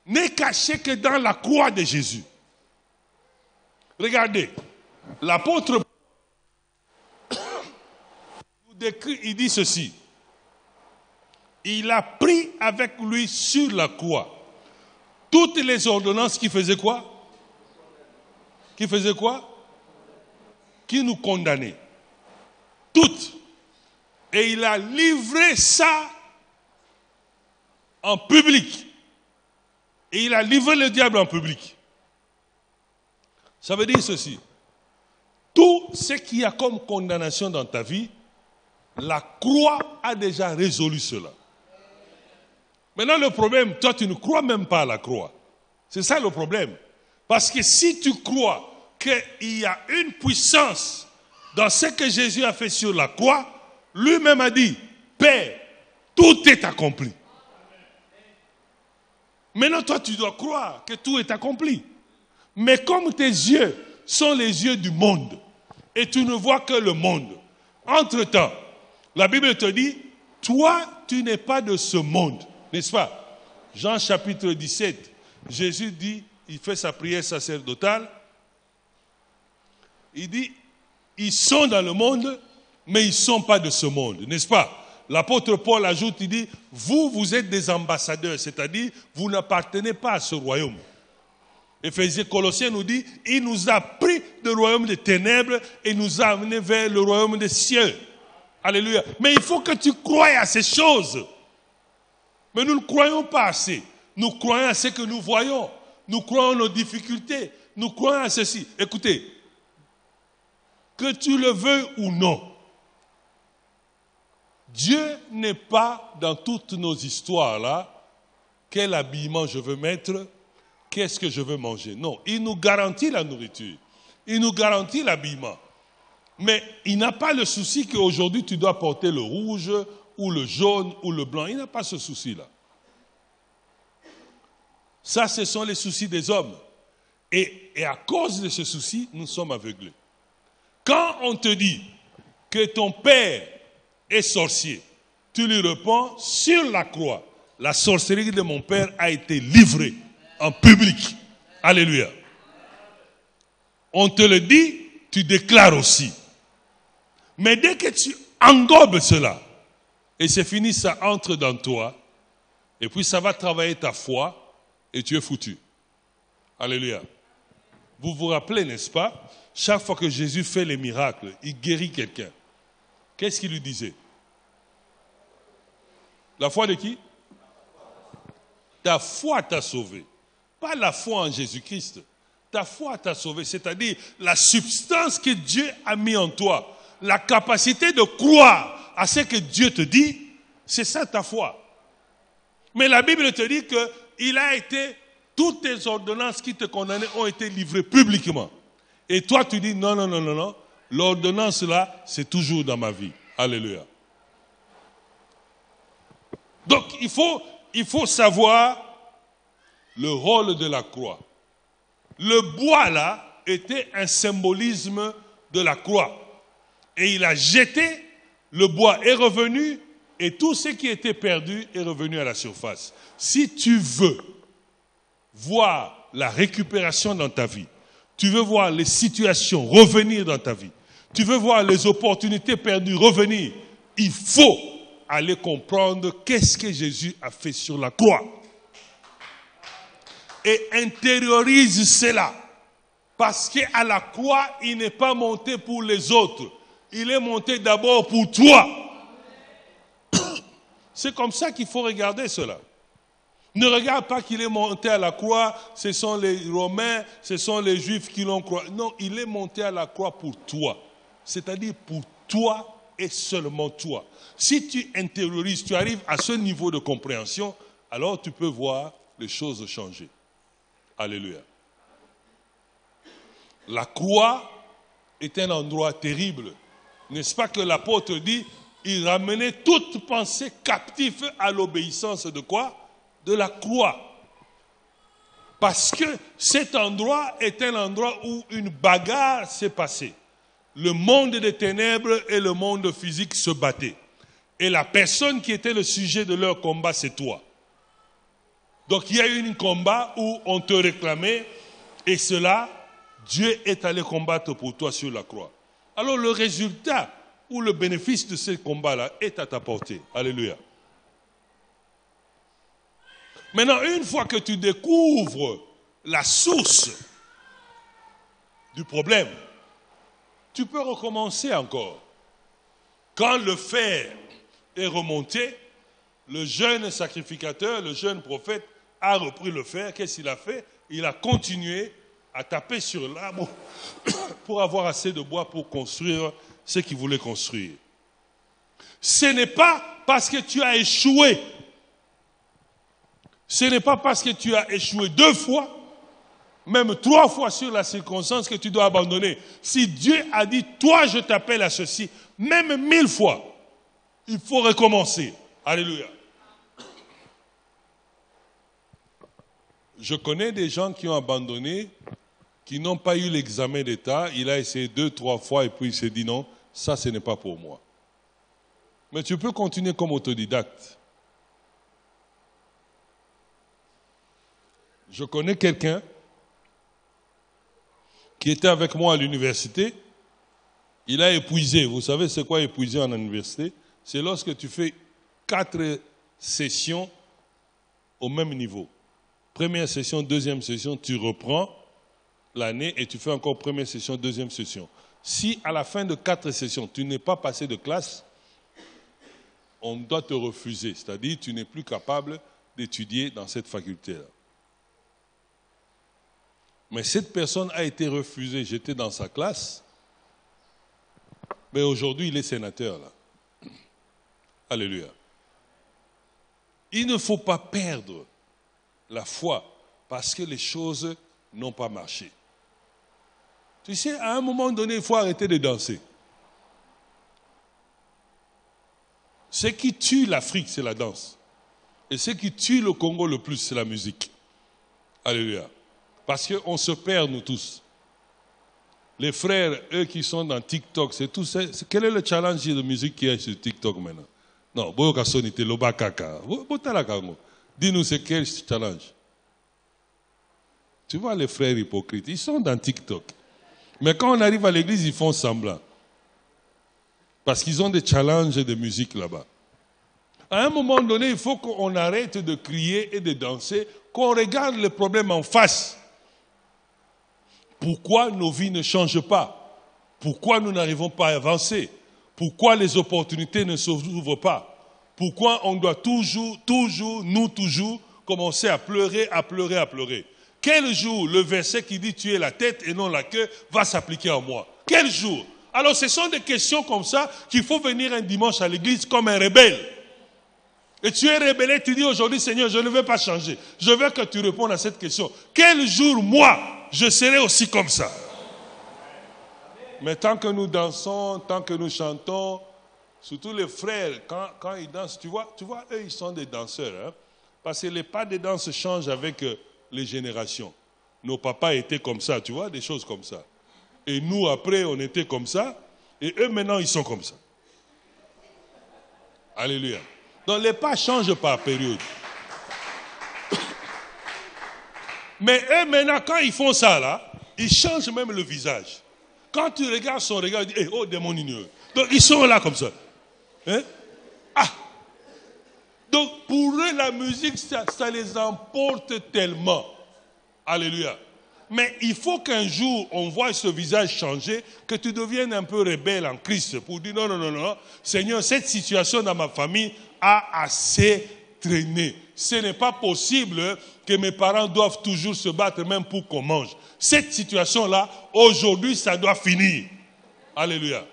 n'est cachée que dans la croix de Jésus. Regardez, l'apôtre il dit ceci. Il a pris avec lui sur la croix toutes les ordonnances qui faisaient quoi? Qui faisaient quoi? Qui nous condamnaient. Toutes. Et il a livré ça en public. Et il a livré le diable en public. Ça veut dire ceci. Tout ce qu'il y a comme condamnation dans ta vie, la croix a déjà résolu cela. Maintenant, le problème, toi, tu ne crois même pas à la croix. C'est ça le problème. Parce que si tu crois qu'il y a une puissance dans ce que Jésus a fait sur la croix, lui-même a dit, Père, tout est accompli. Maintenant, toi, tu dois croire que tout est accompli. Mais comme tes yeux sont les yeux du monde, et tu ne vois que le monde, entre-temps, la Bible te dit, toi, tu n'es pas de ce monde, n'est-ce pas? Jean chapitre 17, Jésus dit, il fait sa prière sacerdotale, il dit, ils sont dans le monde, mais ils ne sont pas de ce monde, n'est-ce pas? L'apôtre Paul ajoute, il dit, vous êtes des ambassadeurs, c'est-à-dire, vous n'appartenez pas à ce royaume. Éphésiens, Colossiens nous dit, il nous a pris du royaume des ténèbres et nous a amenés vers le royaume des cieux. Alléluia. Mais il faut que tu croies à ces choses. Mais nous ne croyons pas assez. Nous croyons à ce que nous voyons. Nous croyons à nos difficultés. Nous croyons à ceci. Écoutez, que tu le veuilles ou non, Dieu n'est pas dans toutes nos histoires là. Quel habillement je veux mettre? Qu'est-ce que je veux manger? Non, il nous garantit la nourriture. Il nous garantit l'habillement. Mais il n'a pas le souci qu'aujourd'hui tu dois porter le rouge ou le jaune ou le blanc. Il n'a pas ce souci-là. Ça, ce sont les soucis des hommes. Et à cause de ce souci, nous sommes aveuglés. Quand on te dit que ton père est sorcier, tu lui réponds, sur la croix, la sorcellerie de mon père a été livrée en public. Alléluia. On te le dit, tu déclares aussi. Mais dès que tu engobes cela, et c'est fini, ça entre dans toi, et puis ça va travailler ta foi, et tu es foutu. Alléluia. Vous vous rappelez, n'est-ce pas? Chaque fois que Jésus fait les miracles, il guérit quelqu'un. Qu'est-ce qu'il lui disait? La foi de qui? Ta foi t'a sauvé. Pas la foi en Jésus-Christ. Ta foi t'a sauvé, c'est-à-dire la substance que Dieu a mis en toi, la capacité de croire à ce que Dieu te dit, c'est ça ta foi. Mais la Bible te dit que il a été, toutes tes ordonnances qui te condamnaient ont été livrées publiquement. Et toi tu dis non, non, non, non, non, l'ordonnance là, c'est toujours dans ma vie. Alléluia. Donc il faut savoir le rôle de la croix. Le bois là était un symbolisme de la croix. Et il a jeté, le bois est revenu, et tout ce qui était perdu est revenu à la surface. Si tu veux voir la récupération dans ta vie, tu veux voir les situations revenir dans ta vie, tu veux voir les opportunités perdues revenir, il faut aller comprendre qu'est-ce que Jésus a fait sur la croix. Et intériorise cela. Parce qu'à la croix, il n'est pas monté pour les autres. Il est monté d'abord pour toi. C'est comme ça qu'il faut regarder cela. Ne regarde pas qu'il est monté à la croix, ce sont les Romains, ce sont les Juifs qui l'ont croix. Non, il est monté à la croix pour toi. C'est-à-dire pour toi et seulement toi. Si tu intériorises, tu arrives à ce niveau de compréhension, alors tu peux voir les choses changer. Alléluia. La croix est un endroit terrible. N'est-ce pas que l'apôtre dit, il ramenait toute pensée captive à l'obéissance de quoi? De la croix. Parce que cet endroit est un endroit où une bagarre s'est passée. Le monde des ténèbres et le monde physique se battaient. Et la personne qui était le sujet de leur combat, c'est toi. Donc il y a eu un combat où on te réclamait, et cela, Dieu est allé combattre pour toi sur la croix. Alors le résultat ou le bénéfice de ce combat-là est à ta portée. Alléluia. Maintenant, une fois que tu découvres la source du problème, tu peux recommencer encore. Quand le fer est remonté, le jeune sacrificateur, le jeune prophète a repris le fer. Qu'est-ce qu'il a fait? Il a continué à taper sur l'arbre pour avoir assez de bois pour construire ce qu'il voulait construire. Ce n'est pas parce que tu as échoué. Ce n'est pas parce que tu as échoué 2 fois, même 3 fois sur la circonstance que tu dois abandonner. Si Dieu a dit, toi je t'appelle à ceci, même 1000 fois, il faut recommencer. Alléluia. Je connais des gens qui ont abandonné, qui n'ont pas eu l'examen d'État. Il a essayé 2-3 fois et puis il s'est dit non, ça ce n'est pas pour moi. Mais tu peux continuer comme autodidacte. Je connais quelqu'un qui était avec moi à l'université. Il a épuisé. Vous savez c'est quoi épuiser en université? C'est lorsque tu fais 4 sessions au même niveau. première session, deuxième session, tu reprends l'année et tu fais encore première session, deuxième session. Si à la fin de 4 sessions, tu n'es pas passé de classe, on doit te refuser. C'est-à-dire tu n'es plus capable d'étudier dans cette faculté-là. Mais cette personne a été refusée, j'étais dans sa classe, mais aujourd'hui il est sénateur là. Alléluia. Il ne faut pas perdre la foi parce que les choses n'ont pas marché. Tu sais, à un moment donné, il faut arrêter de danser. Ce qui tue l'Afrique, c'est la danse. Et ce qui tue le Congo le plus, c'est la musique. Alléluia. Parce qu'on se perd, nous tous. Les frères, eux qui sont dans TikTok, c'est tout ça. Quel est le challenge de musique qu'il y a sur TikTok maintenant? Non, dis-nous, c'est quel challenge? Tu vois les frères hypocrites, ils sont dans TikTok. Mais quand on arrive à l'église, ils font semblant. Parce qu'ils ont des challenges de musique là-bas. À un moment donné, il faut qu'on arrête de crier et de danser, qu'on regarde le problème en face. Pourquoi nos vies ne changent pas? Pourquoi nous n'arrivons pas à avancer? Pourquoi les opportunités ne s'ouvrent pas? Pourquoi on doit toujours commencer à pleurer, à pleurer, à pleurer? Quel jour le verset qui dit tu es la tête et non la queue va s'appliquer en moi? Quel jour? Alors ce sont des questions comme ça qu'il faut venir un dimanche à l'église comme un rebelle. Et tu es rebelle, tu dis aujourd'hui Seigneur, je ne veux pas changer. Je veux que tu répondes à cette question. Quel jour moi, je serai aussi comme ça? Mais tant que nous dansons, tant que nous chantons, surtout les frères, quand ils dansent, tu vois, eux ils sont des danseurs. Hein? Parce que les pas de danse changent avec les générations. Nos papas étaient comme ça, tu vois, des choses comme ça. Et nous, après, on était comme ça. Et eux, maintenant, ils sont comme ça. Alléluia. Donc, les pas changent par période. Mais eux, maintenant, quand ils font ça, là, ils changent même le visage. Quand tu regardes son regard, tu dis, hey, oh, démon ignorant. Donc, ils sont là comme ça. Hein? Ah! Donc, pour eux, la musique, ça les emporte tellement. Alléluia. Mais il faut qu'un jour, on voit ce visage changer, que tu deviennes un peu rebelle en Christ pour dire non, non, non, non, Seigneur, cette situation dans ma famille a assez traîné. Ce n'est pas possible que mes parents doivent toujours se battre même pour qu'on mange. Cette situation-là, aujourd'hui, ça doit finir. Alléluia.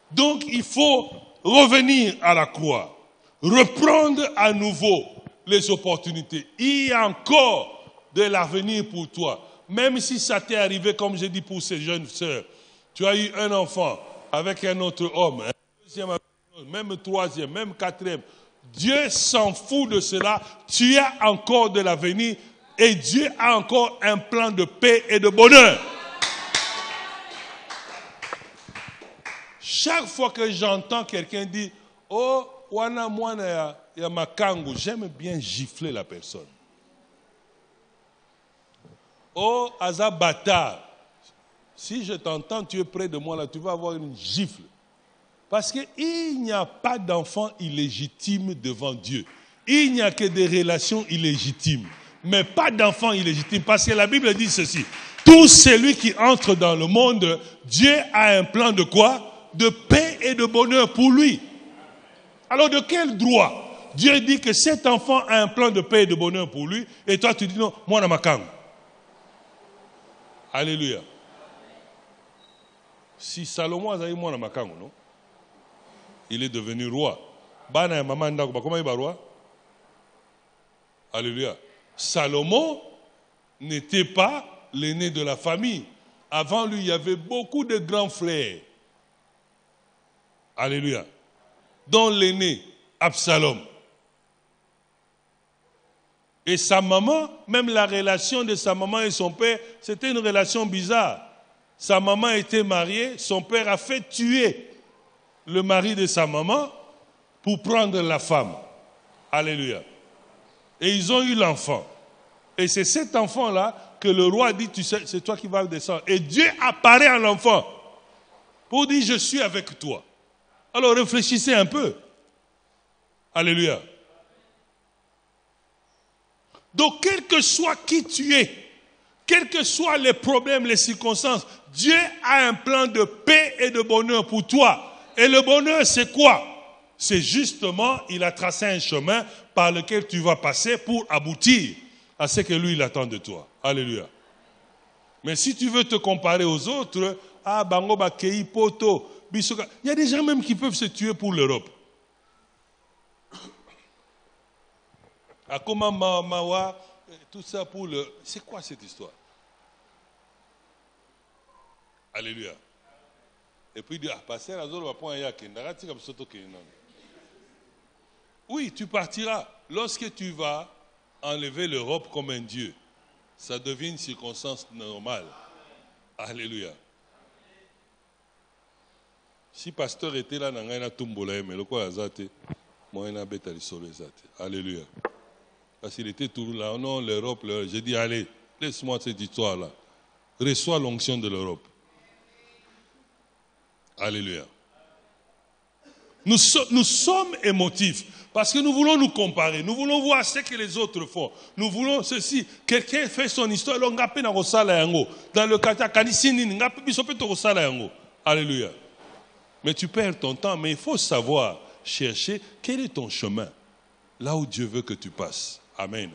Donc, il faut revenir à la croix, reprendre à nouveau les opportunités. Il y a encore de l'avenir pour toi. Même si ça t'est arrivé, comme j'ai dit pour ces jeunes sœurs, tu as eu un enfant avec un autre homme, un deuxième, même troisième, même quatrième. Dieu s'en fout de cela. Tu as encore de l'avenir et Dieu a encore un plan de paix et de bonheur. Chaque fois que j'entends quelqu'un dire « Oh, wana mwana ya makangu », j'aime bien gifler la personne. Oh, Aza bâtard. Si je t'entends, tu es près de moi là, tu vas avoir une gifle. Parce qu'il n'y a pas d'enfant illégitime devant Dieu. Il n'y a que des relations illégitimes. Mais pas d'enfant illégitime. Parce que la Bible dit ceci. Tout celui qui entre dans le monde, Dieu a un plan de quoi? De paix et de bonheur pour lui. Alors de quel droit? Dieu dit que cet enfant a un plan de paix et de bonheur pour lui. Et toi tu dis non, moi na makangu. Alléluia. Si Salomon a eu moi na makangu, non? Il est devenu roi. Bana ya maman ndako, comment il va roi? Alléluia. Salomon n'était pas l'aîné de la famille. Avant lui, il y avait beaucoup de grands frères. Alléluia. Dont l'aîné, Absalom. Et sa maman, même la relation de sa maman et son père, c'était une relation bizarre. Sa maman était mariée, son père a fait tuer le mari de sa maman pour prendre la femme. Alléluia. Et ils ont eu l'enfant. Et c'est cet enfant-là que le roi dit, tu sais, c'est toi qui vas le descendre. Et Dieu apparaît à l'enfant pour dire, je suis avec toi. Alors réfléchissez un peu. Alléluia. Donc, quel que soit qui tu es, quels que soient les problèmes, les circonstances, Dieu a un plan de paix et de bonheur pour toi. Et le bonheur, c'est quoi? C'est justement, il a tracé un chemin par lequel tu vas passer pour aboutir à ce que lui, il attend de toi. Alléluia. Mais si tu veux te comparer aux autres, ah, bango ba kei poto, bisoka, il y a des gens même qui peuvent se tuer pour l'Europe. Akoma mawa, tout ça pour le... C'est quoi cette histoire? Alléluia. Et puis il dit, ah, passer la zone va prendre un yak. Oui, tu partiras. Lorsque tu vas enlever l'Europe comme un Dieu, ça devient une circonstance normale. Alléluia. Si pasteur était là, alléluia. Parce qu'il était toujours là, non, l'Europe, j'ai dit, allez, laisse-moi cette histoire-là. Reçois l'onction de l'Europe. Alléluia. Nous sommes émotifs parce que nous voulons nous comparer. Nous voulons voir ce que les autres font. Nous voulons ceci. Quelqu'un fait son histoire. Dans le Alléluia. Mais tu perds ton temps. Mais il faut savoir chercher quel est ton chemin. Là où Dieu veut que tu passes. Amen.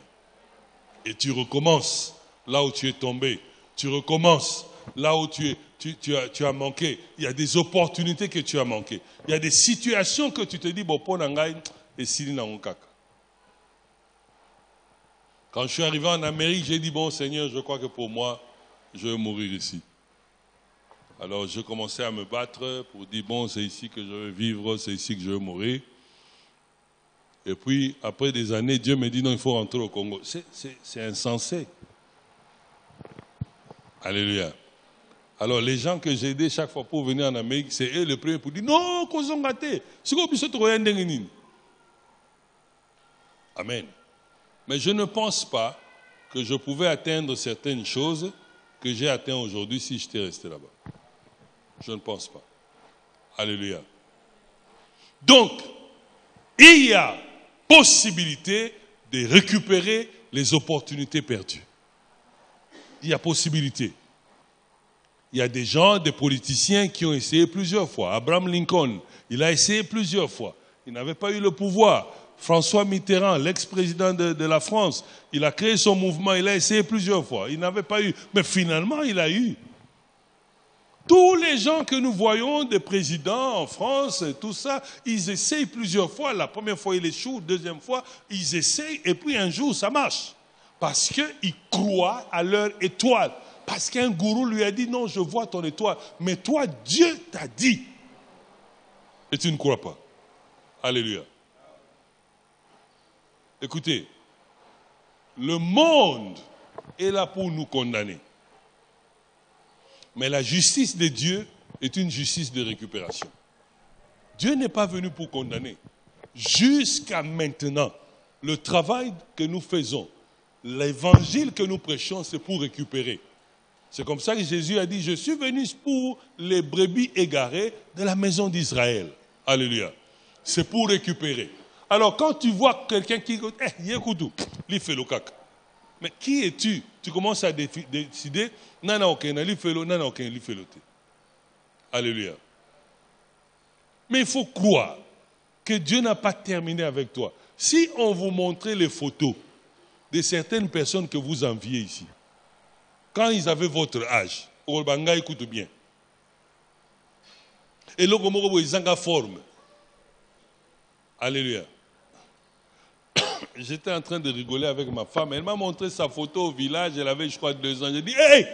Et tu recommences là où tu es tombé. Tu recommences là où tu as manqué. Il y a des opportunités que tu as manquées. Il y a des situations que tu te dis, bon, pour Nangaï, et Sili Nangokaka. Quand je suis arrivé en Amérique, j'ai dit, bon, Seigneur, je crois que pour moi, je vais mourir ici. Alors, je commençais à me battre pour dire, bon, c'est ici que je vais vivre, c'est ici que je vais mourir. Et puis, après des années, Dieu me dit, non, il faut rentrer au Congo. C'est insensé. Alléluia. Alors, les gens que j'ai aidés chaque fois pour venir en Amérique, c'est eux les premiers pour dire, non, qu'on s'en gâte. C'est quoi, puis Amen. Mais je ne pense pas que je pouvais atteindre certaines choses que j'ai atteintes aujourd'hui si j'étais resté là-bas. Je ne pense pas. Alléluia. Donc, il y a possibilité de récupérer les opportunités perdues. Il y a possibilité. Il y a des gens, des politiciens qui ont essayé plusieurs fois. Abraham Lincoln, il a essayé plusieurs fois. Il n'avait pas eu le pouvoir. François Mitterrand, l'ex-président de la France, il a créé son mouvement, il a essayé plusieurs fois. Il n'avait pas eu. Mais finalement, il a eu. Tous les gens que nous voyons, des présidents en France, tout ça, ils essayent plusieurs fois. La première fois, ils échouent. Deuxième fois, ils essayent. Et puis un jour, ça marche. Parce qu'ils croient à leur étoile. Parce qu'un gourou lui a dit, non, je vois ton étoile. Mais toi, Dieu t'a dit. Et tu ne crois pas. Alléluia. Écoutez, le monde est là pour nous condamner. Mais la justice de Dieu est une justice de récupération. Dieu n'est pas venu pour condamner. Jusqu'à maintenant, le travail que nous faisons, l'évangile que nous prêchons, c'est pour récupérer. C'est comme ça que Jésus a dit, je suis venu pour les brebis égarées de la maison d'Israël. Alléluia. C'est pour récupérer. Alors quand tu vois quelqu'un qui dit, il fait le caca. Mais qui es-tu? Tu commences à décider, nana aucun, il fait le, nana aucun, il fait le. Alléluia. Mais il faut croire que Dieu n'a pas terminé avec toi. Si on vous montrait les photos de certaines personnes que vous enviez ici, quand ils avaient votre âge, Olbanga écoute bien. Et là, ils ont forme. Alléluia. J'étais en train de rigoler avec ma femme. Elle m'a montré sa photo au village. Elle avait, je crois, 2 ans. J'ai dit, hey!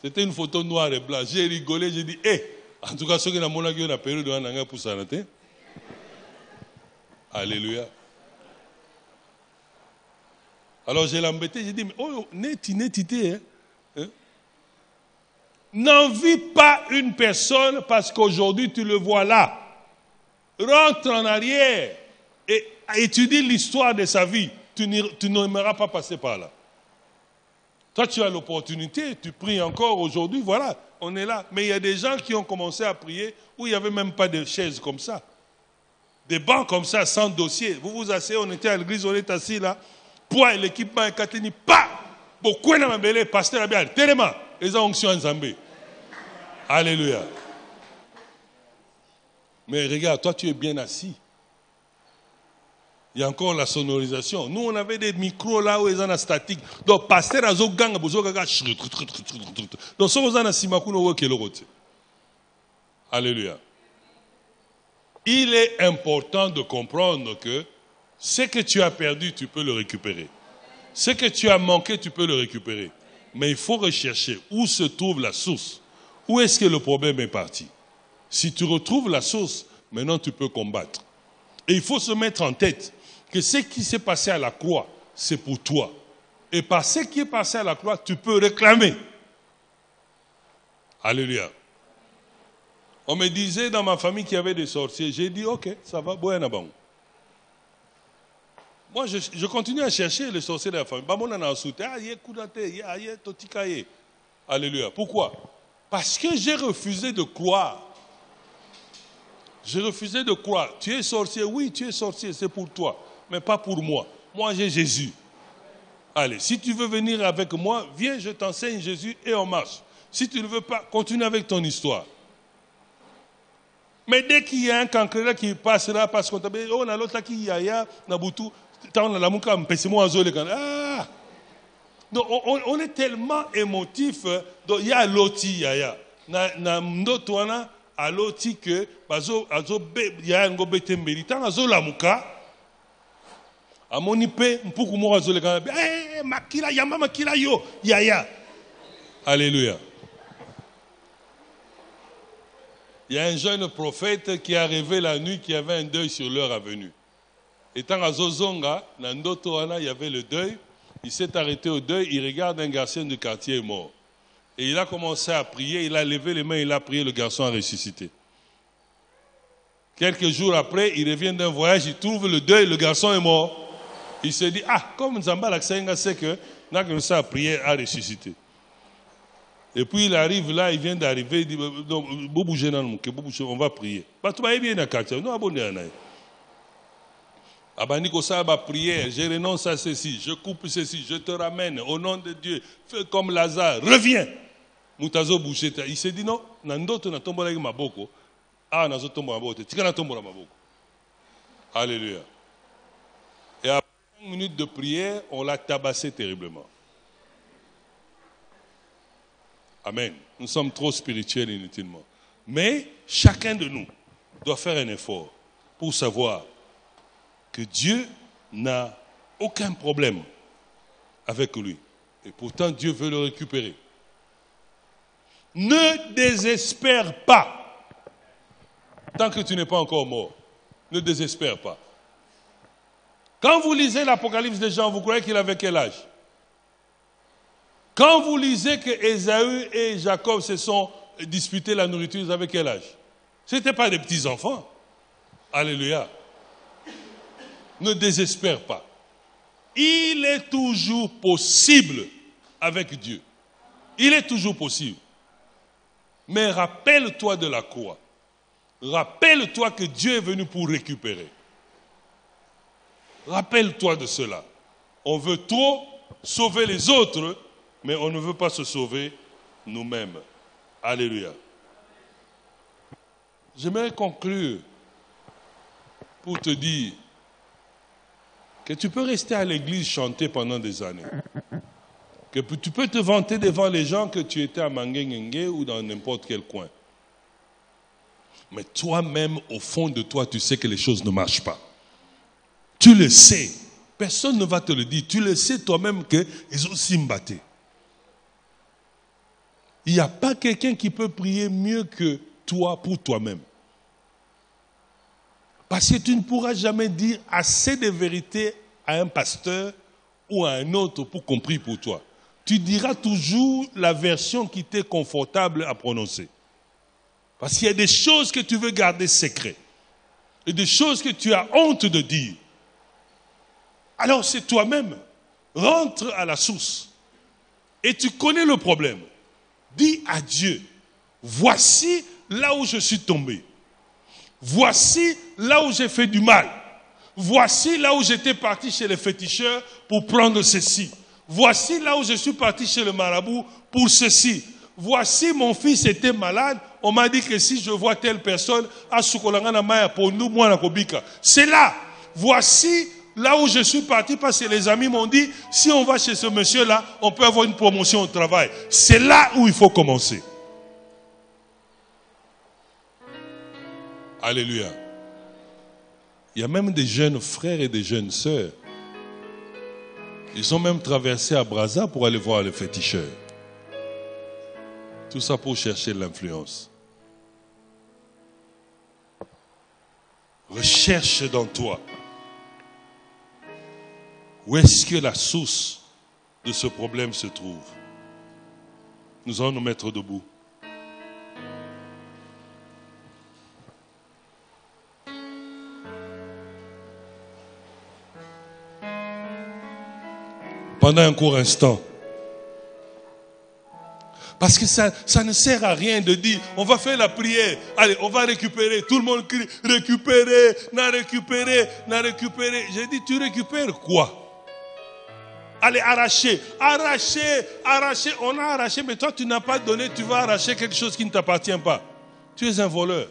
C'était une photo noire et blanche. J'ai rigolé. J'ai dit, hey! En tout cas, ceux qui ont eu la période de l'année pour ça. Alléluia. Alors, j'ai l'embêté. J'ai dit, mais oh, neti, hein? N'envie pas une personne parce qu'aujourd'hui, tu le vois là. Rentre en arrière et étudie l'histoire de sa vie. Tu n'aimeras pas passer par là. Toi, tu as l'opportunité, tu pries encore aujourd'hui, voilà, on est là. Mais il y a des gens qui ont commencé à prier où il n'y avait même pas de chaises comme ça. Des bancs comme ça, sans dossier. Vous vous asseyez, on était à l'église, on est assis là. Poids et l'équipement est kateni. Pas! Beaucoup de gens, pasteur bien. Tellement. Les onctions en Zambé. Alléluia. Mais regarde, toi tu es bien assis. Il y a encore la sonorisation. Nous, on avait des micros là où ils ont statique. Donc, pasteur a zo gang, bozo gaga. Donc, ça, vous en a simakuno wo kelogote. Alléluia. Il est important de comprendre que ce que tu as perdu, tu peux le récupérer. Ce que tu as manqué, tu peux le récupérer. Mais il faut rechercher où se trouve la source. Où est-ce que le problème est parti? Si tu retrouves la source, maintenant tu peux combattre. Et il faut se mettre en tête que ce qui s'est passé à la croix, c'est pour toi. Et par ce qui est passé à la croix, tu peux réclamer. Alléluia. On me disait dans ma famille qu'il y avait des sorciers. J'ai dit, ok, ça va, bon, bon. Moi, je continue à chercher les sorciers de la famille. Alléluia. Pourquoi? Parce que j'ai refusé de croire. J'ai refusé de croire. Tu es sorcier? Oui, tu es sorcier, c'est pour toi. Mais pas pour moi. Moi, j'ai Jésus. Allez, si tu veux venir avec moi, viens, je t'enseigne Jésus et on marche. Si tu ne veux pas, continue avec ton histoire. Mais dès qu'il y a un cancre qui passe là, parce qu'on t'a dit, oh, on a l'autre qui y a, Nabutu, on a la mouka, moi ah! Donc, on est tellement émotif, donc il y a l'oti, yaya. Na mdotoana, à l'oti que, il y a un gobete méritant, azo la mouka, à mon ipé, mpoukou mo azo le gana, eh, makila, yama makila yo, yaya. Alléluia. Il y a un jeune prophète qui est arrivé la nuit qui avait un deuil sur leur avenue. Étant à Zozonga, il y avait le deuil. Il s'est arrêté au deuil. Il regarde un garçon du quartier mort. Et il a commencé à prier. Il a levé les mains. Il a prié. Le garçon a ressuscité. Quelques jours après, il revient d'un voyage. Il trouve le deuil. Le garçon est mort. Il se dit, ah, comme Nzamba Laksenga sait que Nakonsa a prié, a ressuscité. Et puis il arrive là, il vient d'arriver, il dit, on va prier. Abaniko Saba prière, je renonce à ceci, je coupe ceci, je te ramène au nom de Dieu, fais comme Lazare, reviens. Mutazo Boucheta, il s'est dit non, Nandoto na tombola maboko, ah nazo tombola maboko, tika na tombola maboko. Alléluia. Et après 5 minutes de prière, on l'a tabassé terriblement. Amen. Nous sommes trop spirituels inutilement. Mais chacun de nous doit faire un effort pour savoir que Dieu n'a aucun problème avec lui. Et pourtant, Dieu veut le récupérer. Ne désespère pas. Tant que tu n'es pas encore mort, ne désespère pas. Quand vous lisez l'Apocalypse de Jean, vous croyez qu'il avait quel âge? Quand vous lisez que Ésaü et Jacob se sont disputés la nourriture, ils avaient quel âge? Ce n'étaient pas des petits-enfants. Alléluia. Ne désespère pas. Il est toujours possible avec Dieu. Il est toujours possible. Mais rappelle-toi de la croix. Rappelle-toi que Dieu est venu pour récupérer. Rappelle-toi de cela. On veut trop sauver les autres, mais on ne veut pas se sauver nous-mêmes. Alléluia. J'aimerais conclure pour te dire que tu peux rester à l'église chanter pendant des années. Que tu peux te vanter devant les gens que tu étais à Manguengue ou dans n'importe quel coin. Mais toi-même, au fond de toi, tu sais que les choses ne marchent pas. Tu le sais. Personne ne va te le dire. Tu le sais toi-même qu'ils ont simbaté. Il n'y a pas quelqu'un qui peut prier mieux que toi pour toi-même. Parce que tu ne pourras jamais dire assez de vérité à un pasteur ou à un autre pour qu'on prie pour toi. Tu diras toujours la version qui t'est confortable à prononcer. Parce qu'il y a des choses que tu veux garder secrètes. Et des choses que tu as honte de dire. Alors c'est toi-même. Rentre à la source. Et tu connais le problème. Dis à Dieu, voici là où je suis tombé. Voici là où j'ai fait du mal. Voici là où j'étais parti chez les féticheurs pour prendre ceci. Voici là où je suis parti chez le marabout pour ceci. Voici mon fils était malade. On m'a dit que si je vois telle personne, c'est là. Voici là où je suis parti parce que les amis m'ont dit, si on va chez ce monsieur-là, on peut avoir une promotion au travail. C'est là où il faut commencer. Alléluia. Il y a même des jeunes frères et des jeunes sœurs. Ils ont même traversé à Brazza pour aller voir le féticheur. Tout ça pour chercher l'influence. Recherche dans toi. Où est-ce que la source de ce problème se trouve? Nous allons nous mettre debout. Pendant un court instant. Parce que ça ne sert à rien de dire, on va faire la prière, allez, on va récupérer. Tout le monde crie, récupérer, n'a récupéré, n'a récupéré. J'ai dit, tu récupères quoi? Allez, arracher, arracher, arracher. On a arraché, mais toi, tu n'as pas donné, tu vas arracher quelque chose qui ne t'appartient pas. Tu es un voleur.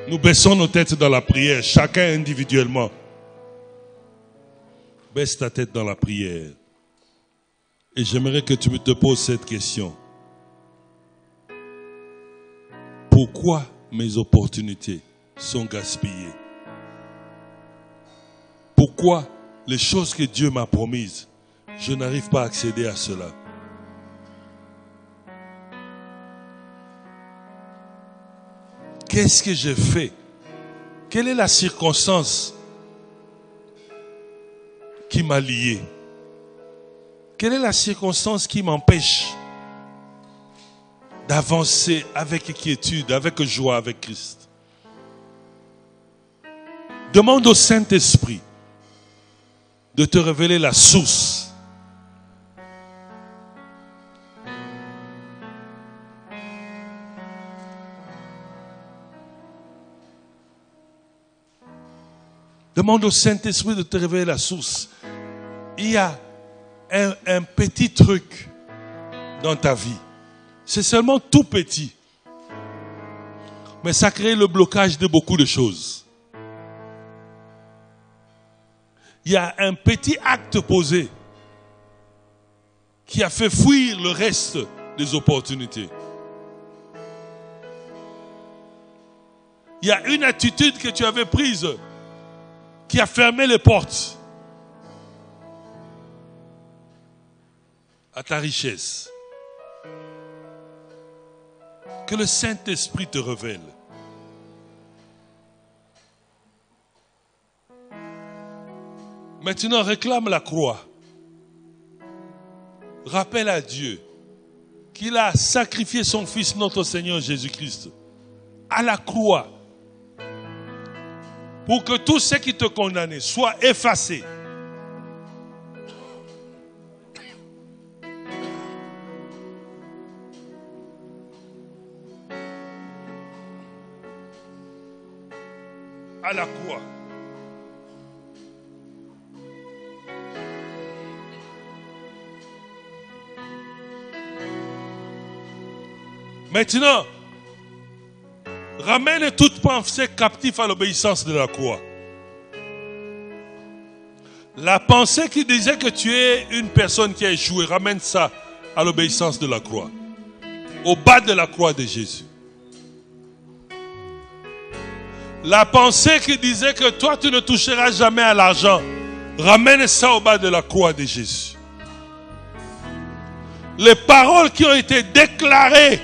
Nous baissons nos têtes dans la prière, chacun individuellement. Baisse ta tête dans la prière. Et j'aimerais que tu me te poses cette question. Pourquoi mes opportunités sont gaspillées? Pourquoi les choses que Dieu m'a promises, je n'arrive pas à accéder à cela? Qu'est-ce que j'ai fait? Quelle est la circonstance qui m'a lié? Quelle est la circonstance qui m'empêche d'avancer avec quiétude, avec joie, avec Christ? Demande au Saint-Esprit de te révéler la source. Demande au Saint-Esprit de te révéler la source. Il y a un petit truc dans ta vie. C'est seulement tout petit. Mais ça crée le blocage de beaucoup de choses. Il y a un petit acte posé qui a fait fuir le reste des opportunités. Il y a une attitude que tu avais prise qui a fermé les portes à ta richesse. Que le Saint-Esprit te révèle. Maintenant, réclame la croix. Rappelle à Dieu qu'il a sacrifié son Fils, notre Seigneur Jésus-Christ, à la croix, pour que tout ce qui te condamnait soit effacé. À la croix. Maintenant, ramène toute pensée captive à l'obéissance de la croix. La pensée qui disait que tu es une personne qui a échoué, ramène ça à l'obéissance de la croix. Au bas de la croix de Jésus. La pensée qui disait que toi tu ne toucheras jamais à l'argent, ramène ça au bas de la croix de Jésus. Les paroles qui ont été déclarées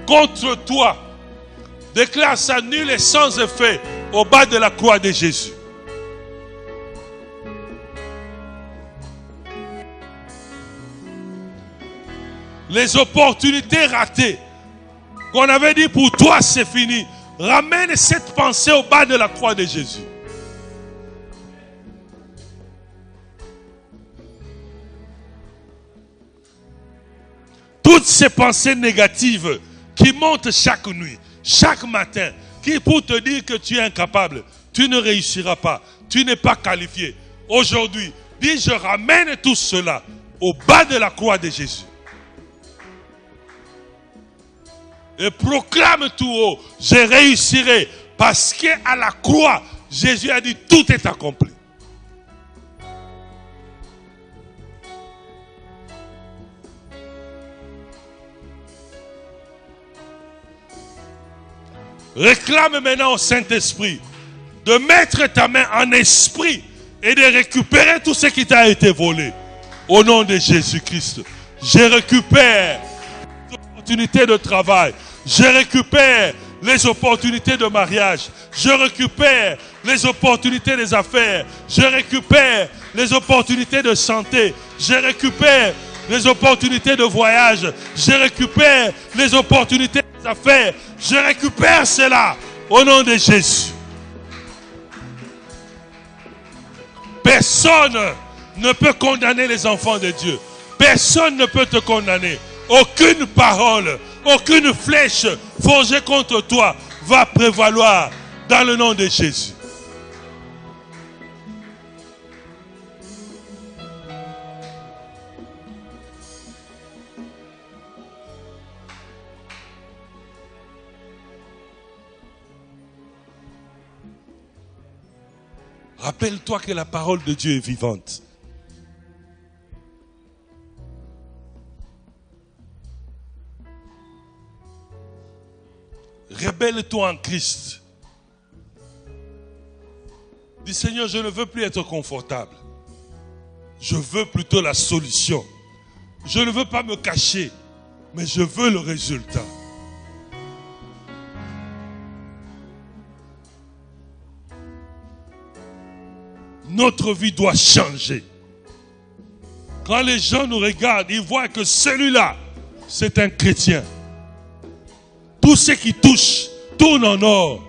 contre toi, déclare ça nul et sans effet au bas de la croix de Jésus. Les opportunités ratées qu'on avait dit pour toi c'est fini, ramène cette pensée au bas de la croix de Jésus. toutes ces pensées négatives qui montent chaque nuit, chaque matin, qui pour te dire que tu es incapable, tu ne réussiras pas, tu n'es pas qualifié. Aujourd'hui, dis, je ramène tout cela au bas de la croix de Jésus. Et proclame tout haut, je réussirai. Parce qu'à la croix, Jésus a dit, tout est accompli. Réclame maintenant au Saint-Esprit de mettre ta main en esprit et de récupérer tout ce qui t'a été volé. Au nom de Jésus-Christ, je récupère les opportunités de travail. Je récupère les opportunités de mariage. Je récupère les opportunités des affaires. Je récupère les opportunités de santé. Je récupère les opportunités de voyage. Je récupère les opportunités des affaires. Je récupère cela au nom de Jésus. Personne ne peut condamner les enfants de Dieu. Personne ne peut te condamner. Aucune parole, aucune flèche forgée contre toi va prévaloir dans le nom de Jésus. Rappelle-toi que la parole de Dieu est vivante. Rébelle-toi en Christ. Dis, Seigneur, je ne veux plus être confortable. Je veux plutôt la solution. Je ne veux pas me cacher, mais je veux le résultat. Notre vie doit changer. Quand les gens nous regardent, ils voient que celui-là, c'est un chrétien. Tout ce qui touche tourne en or.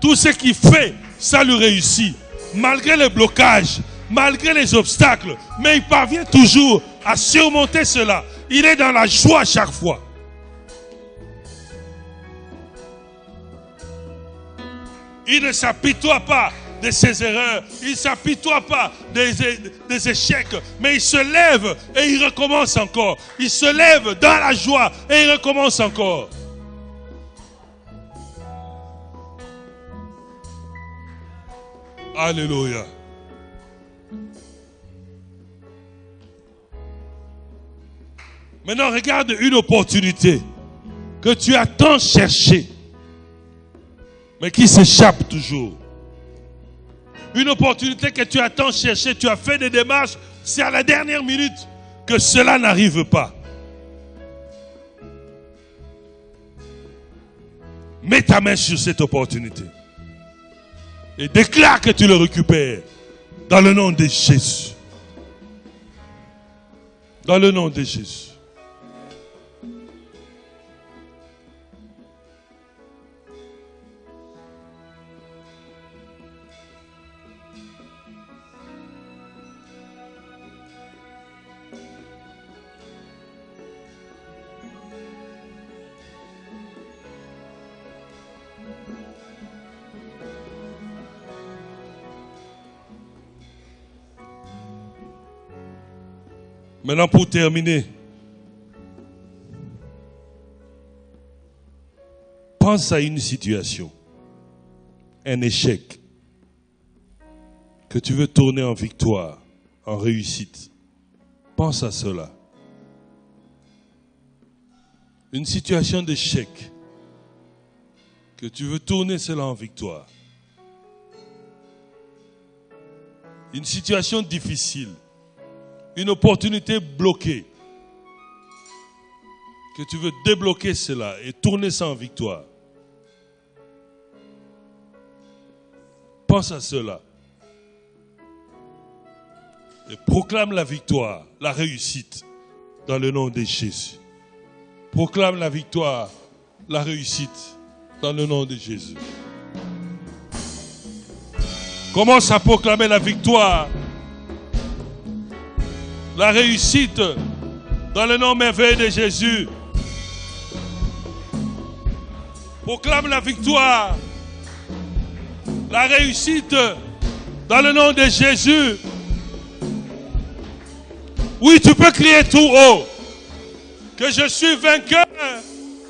Tout ce qu'il fait, ça lui réussit. Malgré les blocages, malgré les obstacles, mais il parvient toujours à surmonter cela. Il est dans la joie à chaque fois. Il ne s'apitoie pas de ses erreurs, il ne s'apitoie pas des échecs, mais il se lève et il recommence encore. Il se lève dans la joie et il recommence encore. Alléluia. Maintenant, regarde une opportunité que tu as tant cherchée, mais qui s'échappe toujours. Une opportunité que tu as tant cherchée, tu as fait des démarches, c'est à la dernière minute que cela n'arrive pas. Mets ta main sur cette opportunité et déclare que tu le récupères dans le nom de Jésus. Dans le nom de Jésus. Maintenant, pour terminer, pense à une situation, un échec, que tu veux tourner en victoire, en réussite. Pense à cela. Une situation d'échec, que tu veux tourner cela en victoire. Une situation difficile. Une opportunité bloquée. Que tu veux débloquer cela et tourner ça en victoire. Pense à cela. Et proclame la victoire, la réussite dans le nom de Jésus. Proclame la victoire, la réussite dans le nom de Jésus. Commence à proclamer la victoire, la réussite Dans le nom merveilleux de Jésus. Proclame la victoire, la réussite dans le nom de Jésus. Oui, tu peux crier tout haut que je suis vainqueur,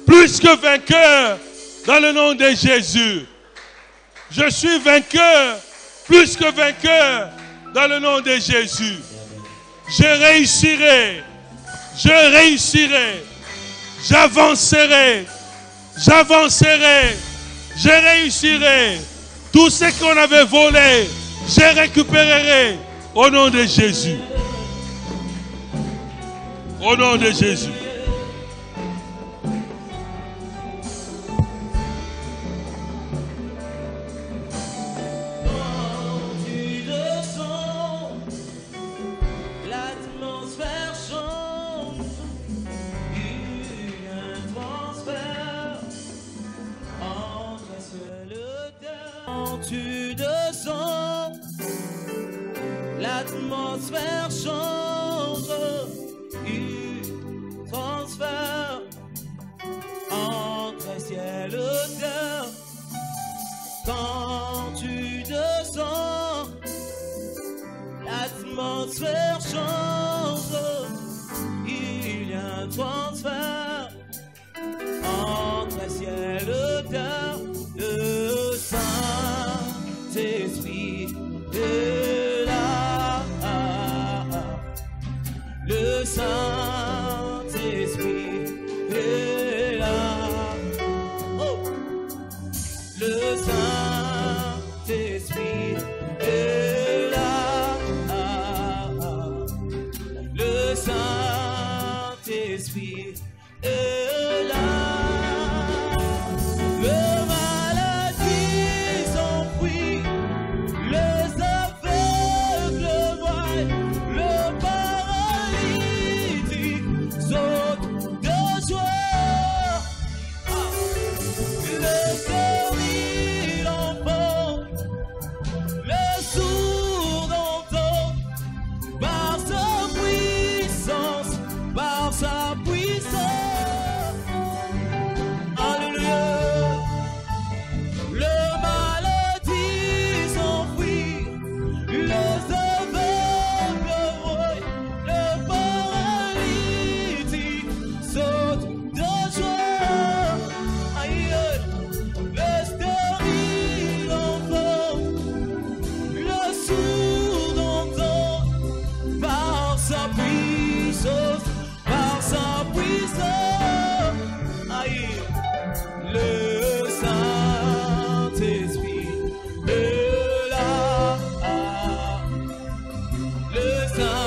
plus que vainqueur, dans le nom de Jésus. Je suis vainqueur, plus que vainqueur, dans le nom de Jésus. Je réussirai, j'avancerai, je réussirai. Tout ce qu'on avait volé, je récupérerai au nom de Jésus. Au nom de Jésus. Tu descends, l'atmosphère change, il transfert entre ciel et terre. Quand tu descends, l'atmosphère change, il y a un transfert entre ciel et terre. Le Saint-Esprit est là. Le Saint-Esprit est là. Oh. Le Saint-Esprit est là. Le Saint-Esprit est là. Le Saint